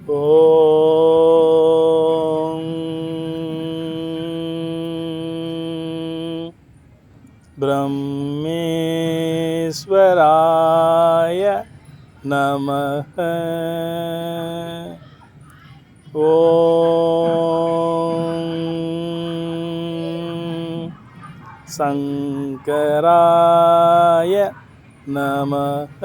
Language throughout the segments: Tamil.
ஓம் பிரம்மேஸ்வராய நமஹ. ஓம் சங்கராய நமஹ.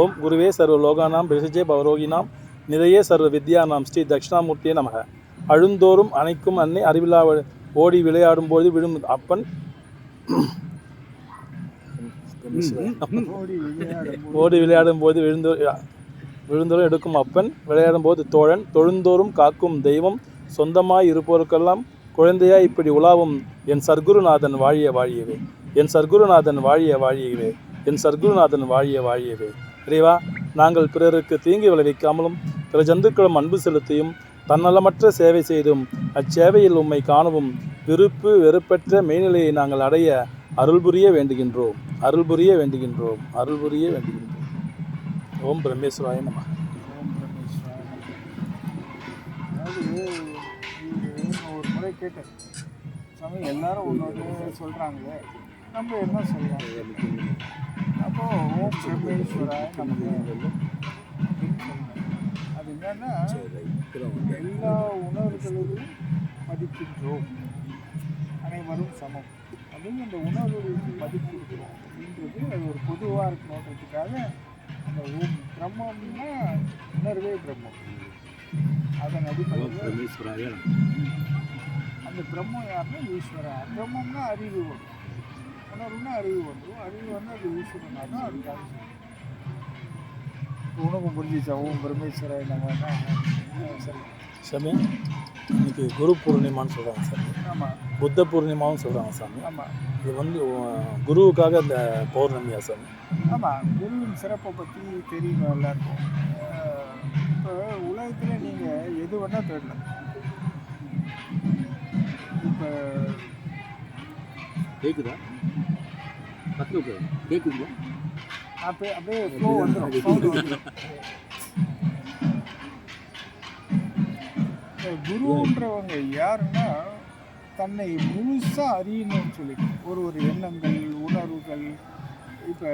ஓம் குருவே சர்வ லோகானாம் பிரிசஜே பவரோகினாம் நிதையே சர்வ வித்யானாம் ஸ்ரீ தட்சிணாமூர்த்தியே நமக. அழுந்தோறும் அணைக்கும் அன்னை அறிவிழா ஓடி விளையாடும் போது விழும் அப்பன் ஓடி விளையாடும் போது விழுந்தோறும் எடுக்கும் அப்பன் விளையாடும் போது தோழன் தொழுந்தோறும் காக்கும் தெய்வம் சொந்தமாய் இருப்போருக்கெல்லாம் குழந்தையாய் இப்படி உலாவும் என் சர்க்குருநாதன் வாழிய வாழியவே, என் சர்க்குருநாதன் வாழிய வாழியவே, என் சர்க்குருநாதன் வாழிய வாழியவே. இறைவா, நாங்கள் பிறருக்கு தீங்கு விளைவிக்காமலும் பிற ஜந்துக்களும் அன்பு செலுத்தியும் தன்னலமற்ற சேவை செய்தும் அச்சேவையில் உம்மை காணவும் விருப்பு வெறுப்பற்ற மெய்நிலையை நாங்கள் அடைய அருள் புரிய வேண்டுகின்றோம், அருள் புரிய வேண்டுகின்றோம், அருள் புரிய வேண்டுகின்றோம். ஓம் பிரம்மேஸ்வராய நம. ஓம் பிரம்மேஸ்வராய நம. அதாவது ஒரு முறை கேட்டேன், சாமி எல்லாரும் ஒன்று சொல்கிறாங்களே, நம்ம என்ன சொல்லலாம்? அப்போது ஓம் பிரம்மேஸ்வராய நமக்கு அப்படின்னு சொல்லுவேன். அது என்னன்னா, எல்லா உணர்வுகளிலும் மதிக்கின்றோம், அனைவரும் சமம் அப்படின்னு அந்த உணர்வுகளுக்கு மதிப்பிடுகிறோம் அப்படின்றது அது ஒரு பொதுவாக இருக்கணுன்றதுக்காக அந்த ஓம் பிரம்மம்னா உணர்வே பிரம்மம். அதன் அடிப்படையில் அந்த பிரம்மம் யாருன்னா ஈஸ்வரா. பிரம்மம்னா அறிவு வரும், உணர்வுனா அறிவு வந்துடும், அறிவு வந்து அது ஈஸ்வரனா தான். அதுக்காக உணவு புரிஞ்சிச்சா? ஓம் பிரம்மேஸ்வராய நம்ம சரி சாமி, இன்னைக்கு குரு பூர்ணிமான்னு சொல்கிறாங்க சாமி. ஆமாம், புத்த பூர்ணிமாவும் சொல்கிறாங்க சாமி. ஆமாம், இது வந்து குருவுக்காக இந்த பௌர்ணமியா சாமி? ஆமாம். குருவின் சிறப்பை பற்றி தெரியணும் எல்லாருக்கும். இப்போ உலகத்தில் நீங்கள் எது வேணால் தேடலாம். இப்போ கேட்குதா? கேட்குதுங்களா? அப்படியே ஃப்ளோ வந்துடும், சவுண்டு வந்துடும். குருன்றவங்க யாருன்னா தன்னை முழுசாக அறியணும்னு சொல்லிட்டு ஒரு எண்ணங்கள், உணர்வுகள், இப்போ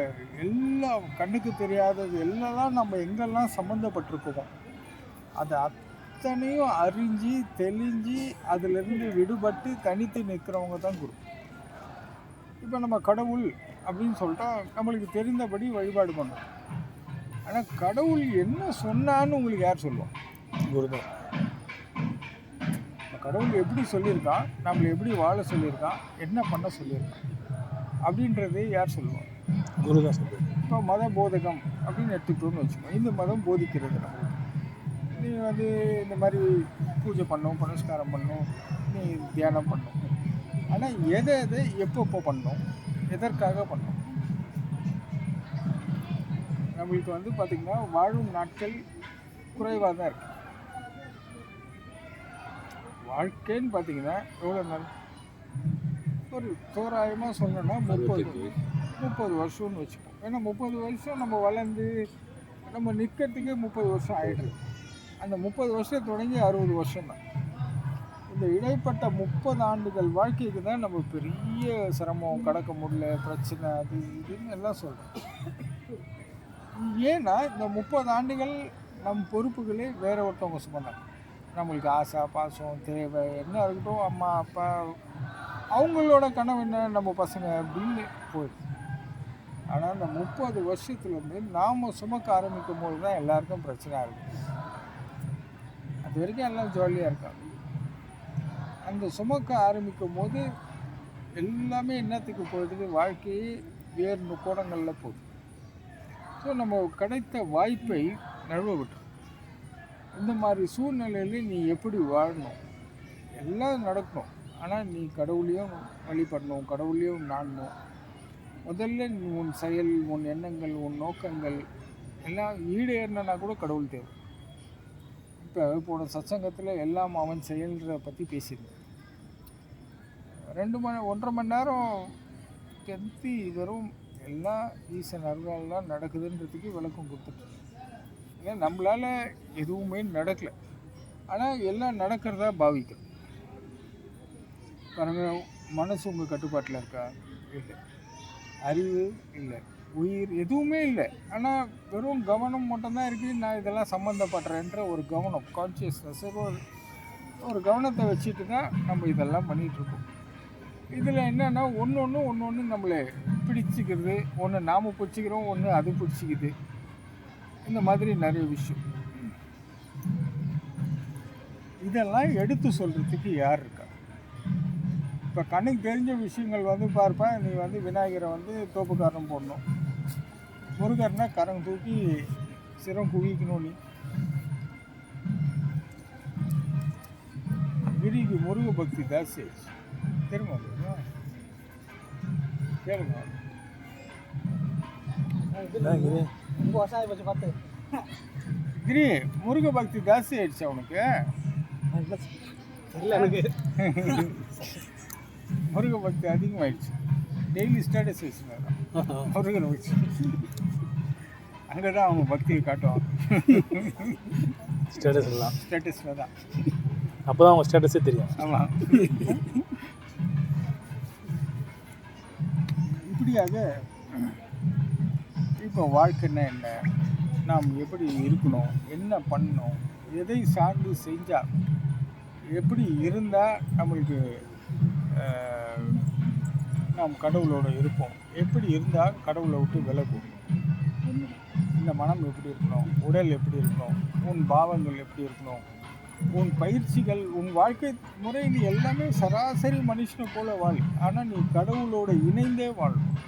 எல்லாம் கண்ணுக்கு தெரியாதது எல்லாம் நம்ம எங்கெல்லாம் சம்மந்தப்பட்டிருக்கோமோ அதை அத்தனையும் அறிஞ்சு தெளிஞ்சு அதிலிருந்து விடுபட்டு தனித்து நிற்கிறவங்க தான் குரு. இப்போ நம்ம கடவுள் அப்படின்னு சொல்லிட்டா நம்மளுக்கு தெரிந்தபடி வழிபாடு பண்ணோம். ஆனால் கடவுள் என்ன சொன்னான்னு உங்களுக்கு யார் சொல்லுவோம்? குருதான். கடவுள் எப்படி சொல்லியிருக்கான், நம்மளை எப்படி வாழ சொல்லியிருக்கான், என்ன பண்ண சொல்லியிருக்கான் அப்படின்றது யார் சொல்லுவோம்? குரு தான் சொல்லுவார். இப்போ மத போதகம் அப்படின்னு எடுத்துக்கிட்டோன்னு வச்சுக்கோங்க. இந்த மதம் போதிக்கிறது நம்ம, நீ வந்து இந்த மாதிரி பூஜை பண்ணணும், புனஸ்காரம் பண்ணணும், நீ தியானம் பண்ணணும். ஆனால் எதை எப்பப்போ பண்ணணும், எதற்காக பண்ணணும்? நம்மளுக்கு வந்து பார்த்திங்கன்னா வாழும் நாட்கள் குறைவாக தான் இருக்குது. வாழ்க்கைன்னு பார்த்தீங்கன்னா எவ்வளோ நாள்? ஒரு தோராயமாக சொன்னோன்னா 30 வருஷம்னு வச்சுப்போம். ஏன்னா 30 வருஷம் நம்ம வளர்ந்து நம்ம நிற்கிறதுக்கே 30 வருஷம் ஆகிடுது. அந்த 30 வருஷம் தொடங்கி 60 வருஷம் தான். இந்த இடைப்பட்ட 30 ஆண்டுகள் வாழ்க்கைக்கு தான் நம்ம பெரிய சிரமம், கடக்க முடியல, பிரச்சனை, அது இதுன்னு எல்லாம் சொல்கிறோம். ஏன்னா இந்த 30 ஆண்டுகள் நம் பொறுப்புகளே வேற ஒருத்தவங்க சுமந்தாங்க. நம்மளுக்கு ஆசை, பாசம், தேவை என்ன இருக்கட்டும், அம்மா அப்பா அவங்களோட கனவு என்ன, நம்ம பசங்க அப்படின்னு போயிடுது. ஆனால் இந்த 30 வருஷத்துலேருந்து நாம் சுமக்க ஆரம்பிக்கும் போது தான் எல்லாருக்கும் பிரச்சனையாக இருக்குது. அது வரைக்கும் எல்லாம் ஜாலியாக இருக்காங்க. அந்த சுமக்க ஆரம்பிக்கும் போது எல்லாமே என்னத்துக்கு போயிடுது? வாழ்க்கையே வேறு கோணங்களில் போகுது. ஸோ நம்ம கிடைத்த வாய்ப்பை நழுவ விட்டோம். இந்த மாதிரி சூழ்நிலையில் நீ எப்படி வாழணும், எல்லாம் நடக்கணும். ஆனால் நீ கடவுளையும் வழிபடணும், கடவுளையும் நாடணும். முதல்ல உன் செயல், உன் எண்ணங்கள், உன் நோக்கங்கள் எல்லாம் ஈடேறினா கூட கடவுள் தேவை. இப்போ போன சத்சங்கத்தில் எல்லாம் அவன் செயல்ற பற்றி பேசியிருந்தேன். 1.5 மணி நேரம் கெந்தி வெறும் எல்லாம் ஈசன் அருளாலாம் நடக்குதுன்றதுக்கு விளக்கம் கொடுத்துட்டு ஏன்னா நம்மளால் எதுவுமே நடக்கலை, ஆனால் எல்லாம் நடக்கிறதா பாவிக்கிறோம். பாருங்க, மனசு உங்கள் கட்டுப்பாட்டில் இருக்கா? இல்லை. அறிவு இல்லை, உயிர் எதுவுமே இல்லை. ஆனால் வெறும் கவனம் மட்டும்தான் இருக்குது. நான் இதெல்லாம் சம்மந்தப்படுறேன்ற ஒரு கவனம், கான்சியஸ்னஸ், ஒரு கவனத்தை வச்சுட்டு தான் நம்ம இதெல்லாம் பண்ணிகிட்ருக்கோம். இதில் என்னென்னா ஒன்று ஒன்று நம்மளை பிடிச்சிக்கிறது, ஒன்று நாம் பிடிச்சிக்கிறோம், ஒன்று அது பிடிச்சிக்குது. இந்த மாதிரி நிறைய விஷயம். இதெல்லாம் எடுத்து சொல்கிறதுக்கு யார் இருக்கா? இப்போ கண்ணுக்கு தெரிஞ்ச விஷயங்கள் வந்து பார்ப்பேன், நீ வந்து விநாயகரை வந்து தோப்புக்காரன் போடணும், முருகர்னா கரம் தூக்கி சிரம் குவிக்கணும். நீ கிரிக்கு முருக பக்தி ஜாஸ்தி ஆயிடுச்சு தெரியுமா? கேளுங்க. கிரி முருக பக்தி ஜாஸ்தி ஆயிடுச்சு அவனுக்கு. முருக பக்தி அதிகமாகிடுச்சு. டெய்லி ஸ்டேட்டஸ் வச்சுருக்காங்க முருகனை வச்சு. அங்கே தான் அவங்க பக்தியை காட்டுவாங்க. ஸ்டேட்டஸில் தான். அப்போ தான் அவங்க ஸ்டேட்டஸே தெரியும். ஆமாம். இப்படியாக இப்போ வாழ்க்கைன்னா என்ன, நாம் எப்படி இருக்கணும், என்ன பண்ணணும், எதை சார்ந்து செஞ்சால், எப்படி இருந்தால் நம்மளுக்கு நாம் கடவுளோடு இருப்போம், எப்படி இருந்தால் கடவுளை விட்டு விலகும், இந்த மனம் எப்படி இருக்கணும், உடல் எப்படி இருக்கணும், உன் பாவங்கள் எப்படி இருக்கணும், உன் பயிற்சிகள், உன் வாழ்க்கை முறை, நீ எல்லாமே சராசரி மனுஷனை போல வாழ். ஆனால் நீ கடவுளோடு இணைந்தே வாழணும்.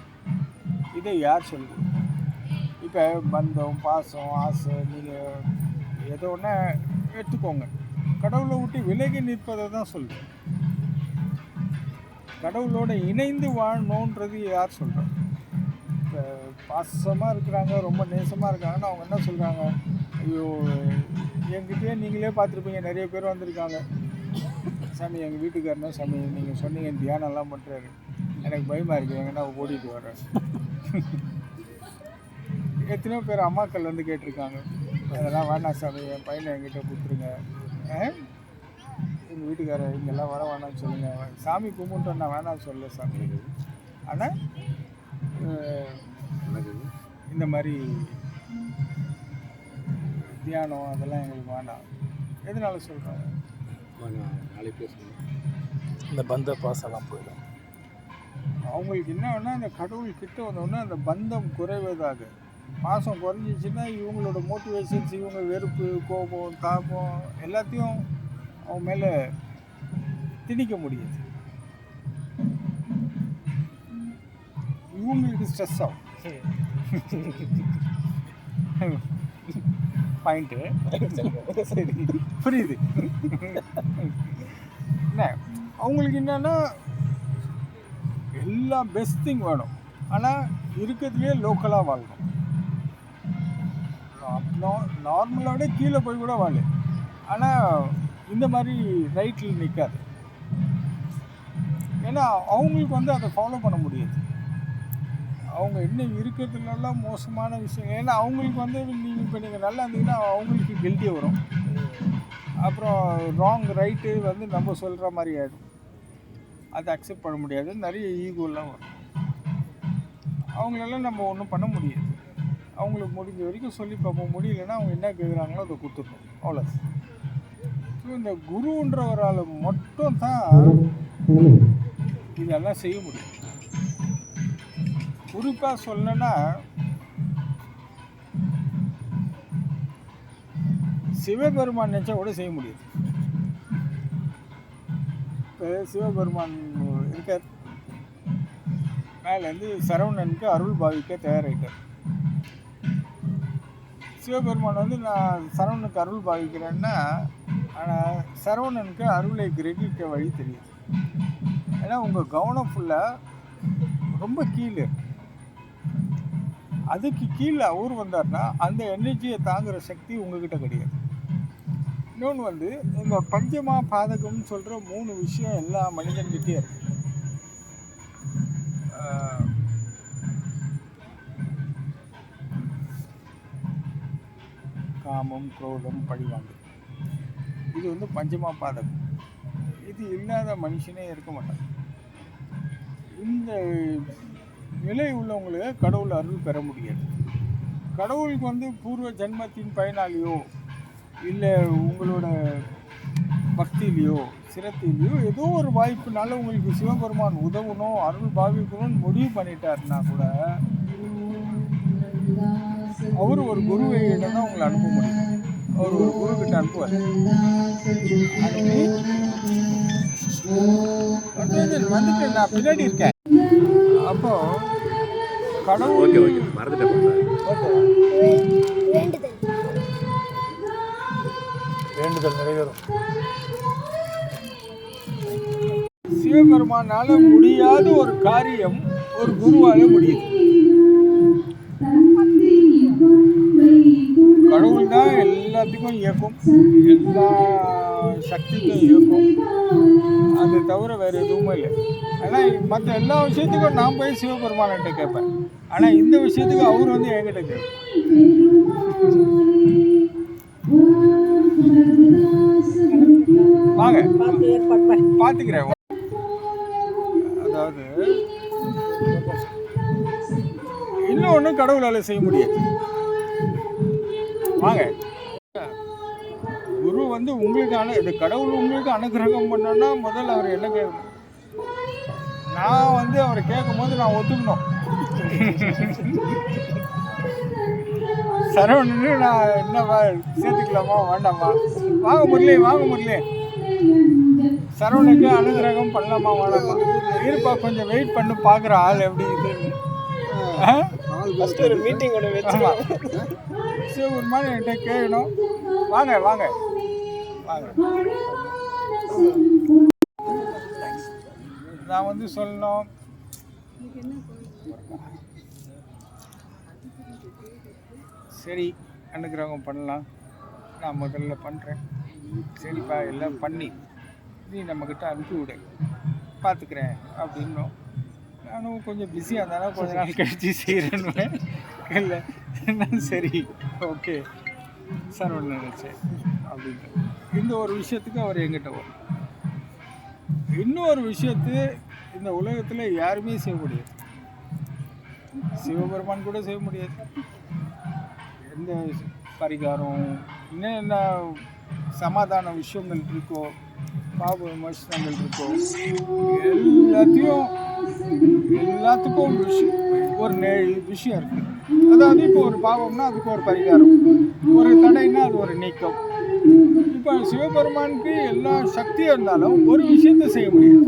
இதை யார் சொல்லுது? இப்போ பந்தம், பாசம், ஆசை, நீங்கள் எதோ ஒன்று எடுத்துக்கோங்க, கடவுளை விட்டு விலகி நிற்பதை தான் சொல்லுது. கடவுளோடு இணைந்து வாழணுன்றது யார் சொல்கிறாங்க? இப்போ பாசமாக இருக்கிறாங்க, ரொம்ப நேசமாக இருக்காங்கன்னா அவங்க என்ன சொல்கிறாங்க? ஐயோ, என்கிட்டயே நீங்களே பார்த்துருப்பீங்க, நிறைய பேர் வந்திருக்காங்க, சாமி எங்கள் வீட்டுக்காரனா சாமி நீங்கள் சொன்னீங்க தியானம்லாம் பண்ணுறாரு, எனக்கு பயமாக இருக்குது, எங்கன்னா ஓடிட்டு வரேன். எத்தனையோ பேர் அம்மாக்கள் வந்து கேட்டிருக்காங்க, அதெல்லாம் வேணாம் சாமி, என் பையனை என்கிட்ட கொடுத்துருங்க, எங்கள் வீட்டுக்காரர் இங்கெல்லாம் வர வேணாம்னு சொல்லுங்கள், சாமி கும்பிட்டு நான் வேணாம்னு சொல்ல சாமி, ஆனால் இந்த மாதிரி தியானம் அதெல்லாம் எங்களுக்கு வேணாம். எதனால சொல்கிறாங்க? இந்த பந்த பாசெல்லாம் போயிடும். அவங்களுக்கு என்ன வேணால் அந்த கடவுள் கிட்ட வந்தோடனே அந்த பந்தம் குறைவதாக, பாசம் குறைஞ்சிச்சின்னா இவங்களோட மோட்டிவேஷன்ஸ், இவங்க வெறுப்பு, கோபம், தாபம் எல்லாத்தையும் அவங்க மேலே திணிக்க முடியாது. இவங்களுக்கு ஸ்ட்ரெஸ் ஆகும். பாயிண்ட்டு சரி, புரியுது. என்ன அவங்களுக்கு என்னன்னா எல்லாம் பெஸ்ட் திங் வேணும், ஆனால் இருக்கிறதுலே லோக்கலாக வாழணும். நார்மலோட கீழே போய் கூட வாழு, ஆனால் இந்த மாதிரி ரைட்டில் நிற்காது. ஏன்னா அவங்களுக்கு வந்து அதை ஃபாலோ பண்ண முடியாது. அவங்க என்ன இருக்கிறதுலாம் மோசமான விஷயம். ஏன்னா அவங்களுக்கு வந்து நீங்கள் இப்போ நீங்கள் நல்லா இருந்தீங்கன்னா அவங்களுக்கு கில்ட்டி வரும். அப்புறம் ராங் ரைட்டு வந்து நம்ம சொல்கிற மாதிரி ஆகிடும். அதை அக்செப்ட் பண்ண முடியாது. நிறைய ஈகோலாம் வரும். அவங்களெல்லாம் நம்ம ஒன்றும் பண்ண முடியாது. அவங்களுக்கு முடிஞ்ச வரைக்கும் சொல்லி பார்ப்போம். முடியலன்னா அவங்க என்ன கேட்குறாங்களோ அதை கொடுத்துடணும், அவ்வளோ. ஸோ இந்த குருன்றவரால் மட்டும் தான் இதெல்லாம் செய்ய முடியும். குறிப்பாக சொல்லணுன்னா சிவபெருமான் நினச்சா கூட செய்ய முடியாது. இப்போ சிவபெருமான் இருக்கார், மேலேருந்து சரவணனுக்கு அருள் பாவிக்க தயாராகிட்டார். சிவபெருமான் வந்து நான் சரவணனுக்கு அருள் பாவிக்கிறேன்னா, ஆனால் சரவணனுக்கு அருளை கிரகிக்க வழி தெரியுது. ஏன்னா உங்கள் கவனம் ஃபுல்லாக ரொம்ப கீழே, அதுக்கு கீழே அவர் வந்தார்னா அந்த எனர்ஜியை தாங்குகிற சக்தி உங்ககிட்ட கிடையாது. இன்னொன்று வந்து இந்த பஞ்சமா பாதகம்னு சொல்கிற 3 விஷயம் எல்லா மனிதன்கிட்டே இருக்கு. காமம், குரோதம், பழிவாங்கு. இது வந்து பஞ்சமா பாதகம். இது இல்லாத மனுஷனே இருக்க மாட்டான். இந்த நிலை உள்ளவங்களுக்கு கடவுள் அருள் பெற முடியாது. கடவுளுக்கு வந்து பூர்வ ஜென்மத்தின் பயனாளியோ இல்லை உங்களோட பக்தியிலையோ சிரத்திலையோ ஏதோ ஒரு வாய்ப்புனால உங்களுக்கு சிவபெருமான் உதவணும், அருள் பாவிக்கணும்னு முடிவு பண்ணிட்டாருன்னா கூட அவர் ஒரு குருவையிடம் தான் உங்களை அனுப்ப முடியும். அவர் ஒரு குரு கிட்ட அனுப்புவார். வந்துட்டு நான் பின்னாடி இருக்கேன். அப்போ கடவுள் வேண்டுதல் நிறைவேறும். சிவபெருமானால முடியாத ஒரு காரியம் ஒரு குருவால முடியுது. கடவுள் தான் எல்லாத்துக்கும் இயக்கும், எல்லா சக்திக்கும் இயக்கும். அது தவிர வேறு எதுவுமே இல்லை. ஆனால் மற்ற எல்லா விஷயத்துக்கும் நான் போய் சிவபெருமான்கிட்ட கேட்பேன். ஆனால் இந்த விஷயத்துக்கு அவர் வந்து என்கிட்ட கேட்பேன். வாங்க பார்த்துக்கிறேன். அதாவது இன்னொன்று கடவுளால் செய்ய முடியாது. வாங்க, குரு வந்து உங்களுக்கு இந்த கடவுள் உங்களுக்கு அனுகிரகம் பண்ணோன்னா முதல்ல அவர் என்ன கேட்கணும்? நான் வந்து அவரை கேட்கும் போது நான் ஒத்துக்கணும். சரவணன்னு நான் என்னவா சேர்த்துக்கலாமா வேண்டாமா? வாங்க முரளி, வாங்க முரளி. சரவணுக்கு அனுகிரகம் பண்ணலாமா வேண்டாமா? இருப்பா, கொஞ்சம் வெயிட் பண்ணி பார்க்குற ஆள் எப்படி இதுன்னு. ஒரு மீட்டிங் ஒன்று வச்சுக்கலாம். சிவபெருமான் என்கிட்ட கேட்கணும். வாங்க வாங்க வாங்க. நான் வந்து சொல்லணும், சரி அனுகிரகம் பண்ணலாம், நான் முதல்ல பண்ணுறேன், சரிப்பா எல்லாம் பண்ணி நீ நம்மக்கிட்ட அனுப்பி விடு, பார்த்துக்கிறேன் அப்படின்னோம். நானும் கொஞ்சம் பிஸியாக இருந்தாலும் கொஞ்ச நாள் கழிச்சு செய்கிறேன்னு இல்லை, சரி ஓகே சார் ஒன்று நினச்சேன் அப்படின்ட்டு. இந்த ஒரு விஷயத்துக்கு அவர் எங்கிட்ட வரும். இன்னொரு விஷயத்து இந்த உலகத்தில் யாருமே செய்ய முடியாது. சிவபெருமான் கூட செய்ய முடியாது. எந்த பரிகாரம் இன்னும் என்ன சமாதான விஷயங்கள் இருக்கோ, பாப விமர்சனங்கள் இருக்கோ, எல்லாத்துக்கும் ஒரு விஷயம் இருக்குது. அதாவது இப்போ ஒரு பாவம்னா அதுக்கு ஒரு பரிகாரம், ஒரு தடைன்னா அது ஒரு நீக்கம். இப்போ சிவபெருமானுக்கு எல்லா சக்தியும் இருந்தாலும் ஒரு விஷயத்தை செய்ய முடியாது.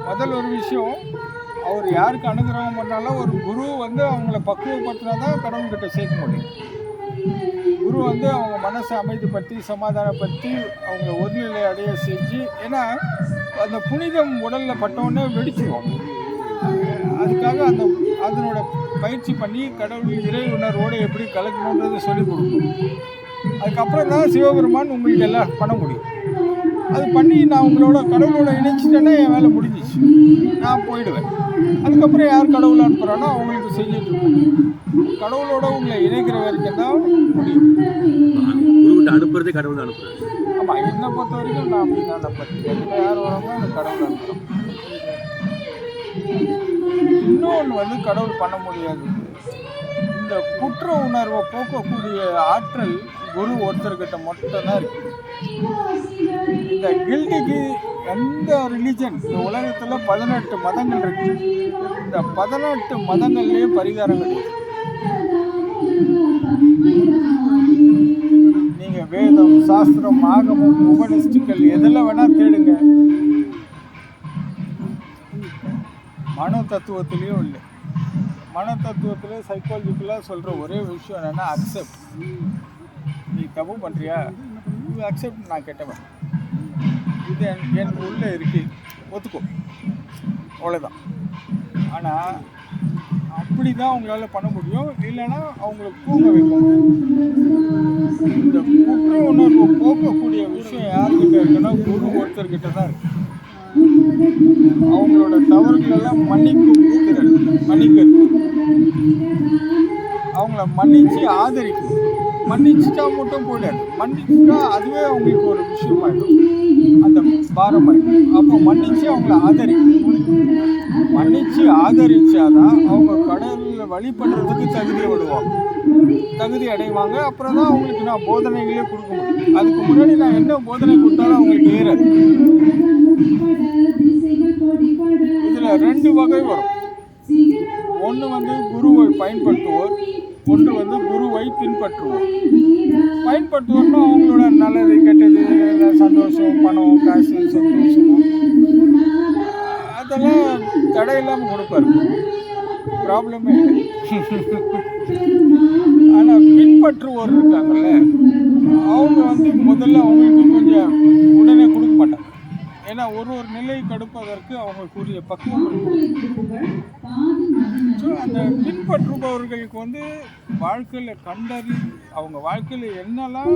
முதல் ஒரு விஷயம், அவர் யாருக்கு அனுகிரகம் பண்ணாலும் ஒரு குரு வந்து அவங்கள பக்குவப்படுத்தினா தான் கடவுள்கிட்ட சேர்க்க முடியும். குரு வந்து அவங்க மனசை அமைதிப்படுத்தி சமாதானப்படுத்தி அவங்க ஒருநிலை அடைய செஞ்சு, ஏன்னா அந்த புனிதம் உடலில் பட்டவுடனே வெடிச்சிருவாங்க. அதுக்காக அதனோட பயிற்சி பண்ணி கடவுள் இறை உணர்வோடு எப்படி கலக்கணுன்றதை சொல்லிக் கொடுக்கணும். அதுக்கப்புறம் தான் சிவபெருமான் உங்களுக்கு எல்லாம் பண்ண முடியும். அது பண்ணி நான் உங்களோட கடவுளோட இணைச்சிட்டேன்னா என் வேலை முடிஞ்சிச்சு, நான் போயிடுவேன். அதுக்கப்புறம் யார் கடவுளை அனுப்புகிறானோ அவங்களுக்கு செஞ்சுட்ருக்கோம். கடவுளோட உங்களை இணைக்கிற வரைக்கும் தான் முடியும். அனுப்புறதே கடவுள் தான் அனுப்புறாரு. ஆமாம், என்னை பொறுத்த வரைக்கும் நான் அப்படி தான் நம்புறேன். எந்த யார் வராங்களோ அந்த கடவுள் அனுப்புகிறோம். இன்னொன்று வந்து கடவுள் பண்ண முடியாது, இந்த குற்ற உணர்வை போக்கக்கூடிய ஆற்றல் குரு ஒருத்தர்கிட்ட மட்டும்தான் இருக்குது. இந்த கில்டிக்கு எந்த ரிலீஜன், இந்த உலகத்தில் 18 மதங்கள் இருக்கு. இந்த 18 மதங்கள்லேயே பரிகாரம் கிடையாது. நீங்கள் வேதம், சாஸ்திரம், ஆகமம், உபனிஷ்டுக்கள் எதில் வேணால் தேடுங்க, மனோ தத்துவத்திலையும் இல்லை. மன தத்துவத்தில் சைக்காலஜிக்கலாக சொல்கிற ஒரே விஷயம் என்னென்னா அக்செப்ட். நீ தப்பு பண்ணுறியா, யூ அக்செப்ட், நான் கெட்டவன், இது என் உள்ளே இருக்கு, ஒத்துக்கோ, அவ்வளோதான். ஆனால் அப்படி தான் அவங்களால பண்ண முடியும். இல்லைன்னா அவங்கள தூங்க வைக்கணும். இந்த குற்ற உணர்வு போக்கக்கூடிய விஷயம் யார்கிட்ட இருக்குன்னா குரு ஒருத்தர்கிட்ட தான் இருக்கு. அவங்களோட தவறுகளெல்லாம் மன்னிக்கிறது, அவங்கள மன்னித்து ஆதரிக்கணும். மன்னிச்சுட்டா மட்டும் போயிடாது, மன்னிச்சுட்டா அதுவே அவங்களுக்கு ஒரு விஷயமாயிடும், அந்த பாரமாயிடும். அப்போ மன்னிச்சு அவங்கள மன்னிச்சு ஆதரிச்சாதான் அவங்க கடவுளை வழிபடுறதுக்கு தகுதி அடைவாங்க. அப்புறம் தான் அவங்களுக்கு நான் போதனைகளே கொடுக்க முடியும். அதுக்கு முன்னாடி நான் என்ன போதனை கொடுத்தாலும் அவங்களுக்கு ஏறாது. இதில் 2 வகை வரும். ஒன்று குருவை பயன்படுத்துவோர், ஒன்று குருவை பின்பற்றுவோர். பயன்படுத்துவோர்னா அவங்களோட நல்லது கெட்டது, சந்தோஷம், பணம், காசு, சந்தோஷம் அதெல்லாம் தடை இல்லாமல் கொடுப்பாரு, ப்ராப்ளமே இல்லை. ஆனால் பின்பற்றுவோர் இருக்காங்கல்ல, அவங்க முதல்ல அவங்களுக்கு கொஞ்சம் உடனே கொடுக்க மாட்டாங்க. ஏன்னா ஒரு நிலை கடுப்பதற்கு அவங்களுக்குரிய பக்குவம் இருக்கு. ஸோ அந்த பின்பற்றுபவர்களுக்கு வாழ்க்கையில் கண்டறி அவங்க வாழ்க்கையில் என்னெல்லாம்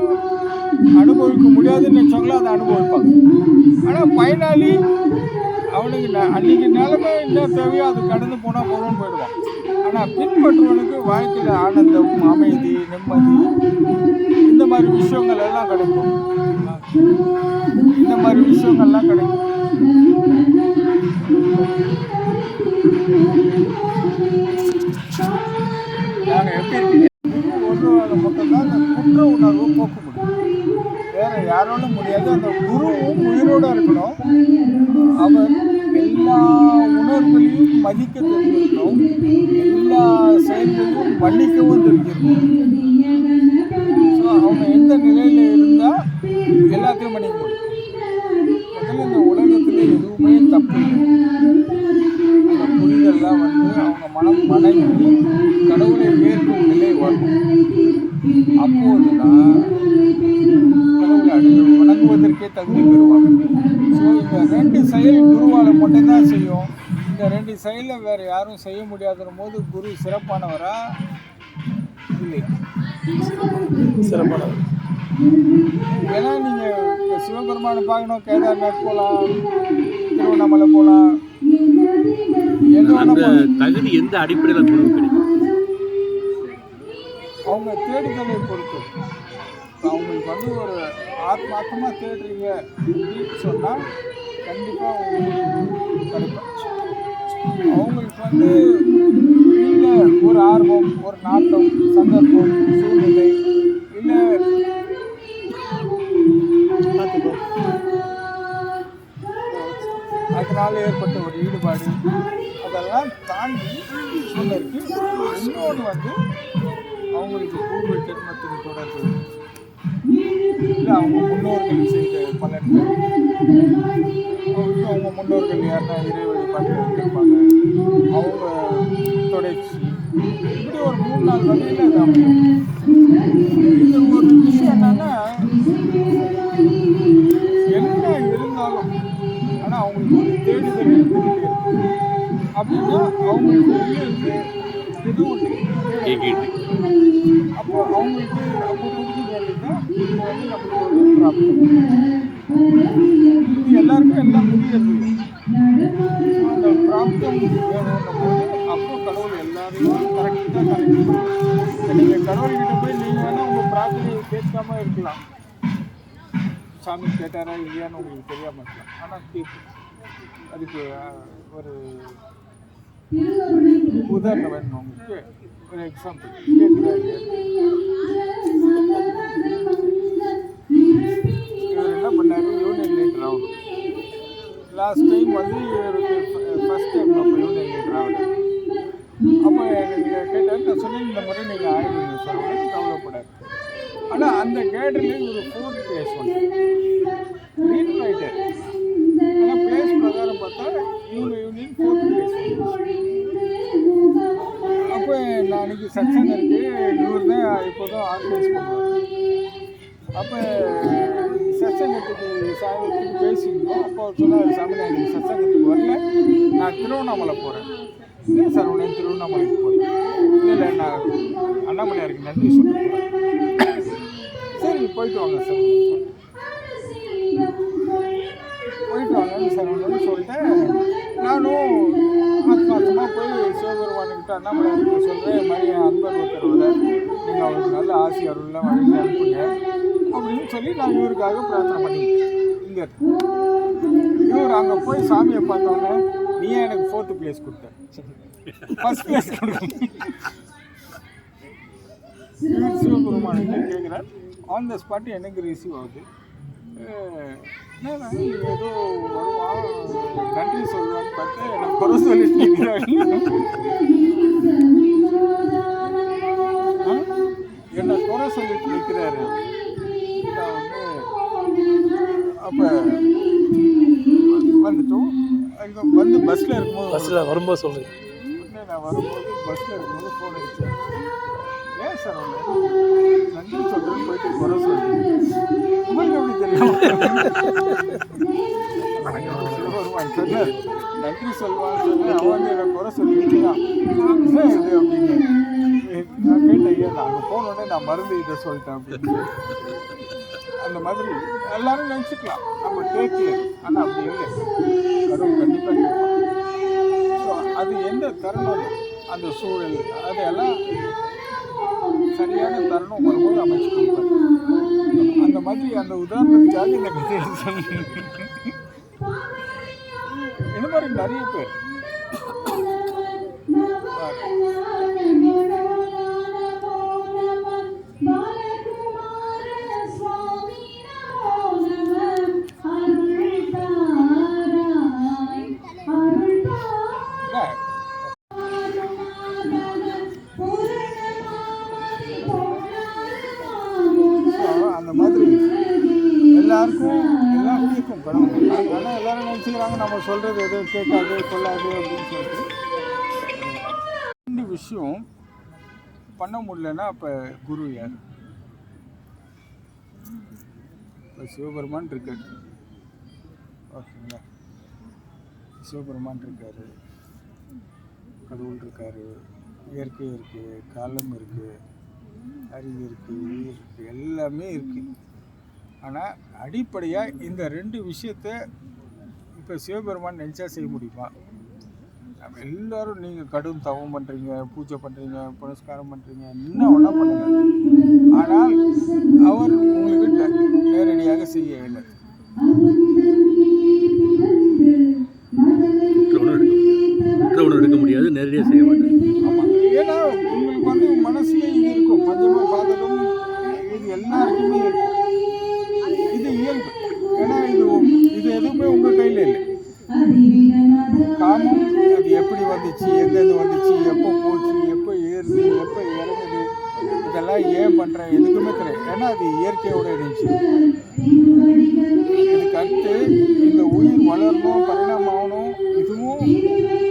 அனுபவிக்க முடியாதுன்னு நினச்சாங்களோ அதை அனுபவிப்பாங்க. ஆனால் பயனாளி அவனுக்கு அன்றைக்கி நிலைமை என்ன தேவையோ அது கடந்து போனால் போதும்னு போயிடுவான். ஆனால் பின்பற்றுவனுக்கு வாழ்க்கையில் ஆனந்தம், அமைதி, நிம்மதி இந்த மாதிரி விஷயங்கள் எல்லாம் கிடைக்கும். நாங்கள் எப்படி இருக்கீங்க, ஒருவரால் மட்டும்தான் அந்த குற்ற உணர்வு போக்க முடியும், வேறு யாராலும் முடியாது. அந்த குருவும் உயிரோடு இருக்கணும், அவர் எல்லா உணர்வுகளையும் மதிக்க தெரிஞ்சிருக்கணும், எல்லா செயல்களையும் மன்னிக்கவும் தெரிஞ்சிருக்கணும். ஸோ அவங்க எந்த நிலையில் இருந்தால் எல்லாத்தையும் மன்னிக்க முடியும். முதல்ல இந்த உலகத்தில் எதுவுமே தப்பு இல்லை. அந்த புரிதெல்லாம் அவங்க மனம் வணங்கி கடவுளை ஏற்கும் நிலை வரணும். அப்போது தான் கடவுளை வணங்குவதற்கே தகுதி பெறுவாங்க. ஸோ இந்த 2 செயல் குருவால் மட்டும்தான் செய்யும். இந்த 2 செயலை வேறு யாரும் செய்ய முடியாதுன்ற போது குரு சிறப்பானவரா இல்லையா? சிறப்பானவர். ஏன்னா நீங்கள் சிவபெருமானை பார்க்கணும், கேதார்நாத் போகலாம், திருவண்ணாமலை போகலாம், அந்த தகுதி எந்த அடிப்படையில் குரு கிடைக்கும்? அவங்க தேடுதலை பொறுத்து. அவங்களுக்கு ஒரு ஆத்மார்த்தமாக தேடுறீங்க அப்படின்னு சொன்னால் கண்டிப்பாக உங்களுக்கு கிடைக்கும். அவங்களுக்கு இல்லை ஒரு ஆர்வம், ஒரு நாட்டம், சந்தர்ப்பம், சூழ்நிலை, இல்லை அதனால் ஏற்பட்ட ஒரு ஈடுபாடு, அதெல்லாம் தாண்டி சொல்லிருக்கு. இன்னொன்று அவங்களுக்கு பூர்வ ஜென்மத்தின் தொடர்பு, இல்லை அவங்க முன்னோர்கள் செய்த பலன்கள், அவங்க முன்னோர்கள் யாருன்னா இறை வழிபாடு இருப்பாங்க, அவங்க தொடர்ச்சி, இப்படி ஒரு 3-4 வகையில் அது அமையும். இது ஒரு விஷயம் என்னன்னா, என்ன இருந்தாலும் ஆனால் அவங்களுக்கு ஒரு தேடுதல் இருந்துகிட்டே இருக்கு. அப்படின்னா அவங்களுக்கு எதுவும் அப்போ அவங்களுக்கு அப்போ கொடுக்க வேண்டியதுதான். இப்போ நம்மளுக்கு ஒரு ப்ராப்ளம், இது எல்லாருக்கும் எல்லாம் முடியாது. அந்த ப்ராப்ளம் வேணும்னும் போது அப்போ கடவுள் எல்லாரையும் கரெக்டாக கனெக்ட் பண்ணுவோம். நீங்கள் கடவுள்கிட்ட போய் நீங்கள் வேணால் உங்கள் பிரார்த்தனையை கேட்காம இருக்கலாம், சாமி கேட்டாரா இல்லையான்னு உங்களுக்கு தெரியாமல் இருக்கலாம், ஆனால் கேட்கும். அதுக்கு ஒரு உதாரணம் வேணும் உங்களுக்கு. ஒரு எக்ஸாம்பிள் கேட்குறாரு, இவர் என்ன பண்ணார், யூனியன் லீடர் ஆகணும். லாஸ்ட் டைம் இவருக்கு ஃபஸ்ட் டைம் அப்போ யூனியன் லீடர் ஆகணும். அப்போ எனக்கு கேட்டார், நான் சொன்னேன் இந்த முறை நீங்கள் ஆயிடுவீங்க சொல்லுங்கள், கவலைப்படாது. ஆனால் அந்த கேடரில் ஒரு 4th பிளேஸ் லீடர் ஆகிட்டார். ஆனால் பிளேஸ் பிரகாரம் பார்த்தா இவங்க யூனியன் 4th பிளேஸ். அப்போ நான் அன்றைக்கி சக்சன் இருக்குது, இவர் தான் இப்போதான் ஆர்கனைஸ் பண்ணுவார். அப்போ சத்சங்கத்துக்கு சாயத்துக்கு பேசியிருந்தோம். அப்போ அவர் சொன்னார், சாமி நான் எனக்கு சத்சங்கத்துக்கு வரல, நான் திருவண்ணாமலை போகிறேன். இல்லை சார் உடனே திருவண்ணாமலைக்கு போகிறேன். இல்லை நான் அண்ணாமலையாருக்கு நன்றி சொல்கிறேன். சரி போயிட்டு வாங்க சார், போயிட்டு வாங்கன்னு சார் ஒன்று சொல்லிட்டேன். நானும் ஆத்மார்த்தமாக போய் சிவபெருமானுக்கிட்ட அண்ணாமலையாருக்கு சொல்கிறேன், மாதிரி அன்பர் ஒருத்தர் வர நீங்கள் அவருக்கு நல்ல ஆசி அருள்லாம் வழங்கி அனுப்புங்க அப்படின்னு சொல்லி நான் இவருக்காக பிரார்த்தனை பண்ணிக்கிட்டேன். இங்கே இவர் அங்கே போய் சாமியை பார்த்தோன்னே நீ எனக்கு 4th பிளேஸ் கொடுத்த, 1st பிளேஸ் கொடுக்க. இவர் சிவபெருமான் கேட்குறார். ஆன் த ஸ்பாட் எனக்கு ரிசீவ் ஆகுது. என்னன்னா ஏதோ வருவான் நன்றி சொல்லுவான்னு பார்த்து எனக்கு குறை சொல்லிட்டு என்னை குறை சொல்லிட்டு நிற்கிறாரு. நான் அப்போ வந்துட்டோம். அங்கே வந்து பஸ்ஸில் வரும்போது சொல்லுங்க. உடனே நான் வரும்போது பஸ்ஸில் இருக்கும்போது ஃபோன் அடித்தேன். ஏன் சார் ஒன்று நன்றி சொல்கிறேன்னு போயிட்டு குறை சொல்லி உங்களுக்கு எப்படி தெரியும்? சிவபெருமான் சொன்னார் நன்றி சொல்வான்னு சொல்லி அவன் என்னை குறை சொல்லிட்டுதான் இது அப்படின்னு நான் கேட்டேன். ஏன் நான் அங்கே போனோடனே நான் மருந்து இதை சொல்லிட்டேன் அப்படின்னு. அந்த மாதிரி எல்லாரும் நினச்சிக்கலாம் நம்ம கேட்கல, ஆனால் அப்படி இல்லை, கடவுள் கண்டிப்பாக கேட்பான். ஸோ அது எந்த தருணம் அந்த சூழல் அதையெல்லாம் சரியான தருணம் வரும்போது அமைச்சு கொடுப்பாரு. அந்த மாதிரி அந்த உதாரணத்துக்காக இந்த கதையை சொல்லி இந்த மாதிரி நிறைய பேர் அந்த மாதிரி எல்லாருக்கும் எல்லாம் கேட்கும் கடவுள். ஆனால் எல்லாரும் நினச்சிக்கிறாங்க நம்ம சொல்கிறது எதுவும் கேட்காது கொள்ளாது அப்படின்னு சொல்லிட்டு. ரெண்டு விஷயம் பண்ண முடியலன்னா அப்போ குரு யார்? இப்போ சிவபெருமான் இருக்கார், ஓகேங்களா? சிவபெருமான் இருக்கார், கடவுள் இருக்கார், இயற்கை இருக்குது, காலம் இருக்குது, அறிவு இருக்குது, உயிர் இருக்குது, எல்லாமே இருக்குது. ஆனால் அடிப்படையாக இந்த ரெண்டு விஷயத்த இப்போ சிவபெருமான் நினச்சா செய்ய முடியுமா? நம்ம எல்லோரும் நீங்கள் கடும் தவம் பண்ணுறீங்க, பூஜை பண்ணுறீங்க, புனஸ்காரம் பண்ணுறீங்க, இன்னும் ஒன்றா பண்ணுங்க. ஆனால் அவர் உங்களுக்கு நேரடியாக செய்ய இல்லை. எடுக்க முடியாது, நேரடியாக செய்ய மாட்டேன். ஆமாம், ஏன்னா உங்களுக்கு வந்து மனசுல இது இருக்கும், பஞ்சமா பாதகம் இது எல்லாருக்குமே இருக்கும். இது இயல்பு. ஏன்னா இது எதுவுமே உங்கள் கையில் இல்லை. காமம் அது எப்படி வந்துச்சு, எங்கேருந்து வந்துச்சு, எப்போ போச்சு, எப்போ ஏறுது, எப்போ இறங்குது, இதெல்லாம் ஏன் பண்ணுறேன் எதுக்குமே தெரியாது. ஏன்னா அது இயற்கையோட இருந்துச்சு. இதுக்கு அடுத்து இந்த உயிர் வளரணும், பரிணாமம், இதுவும்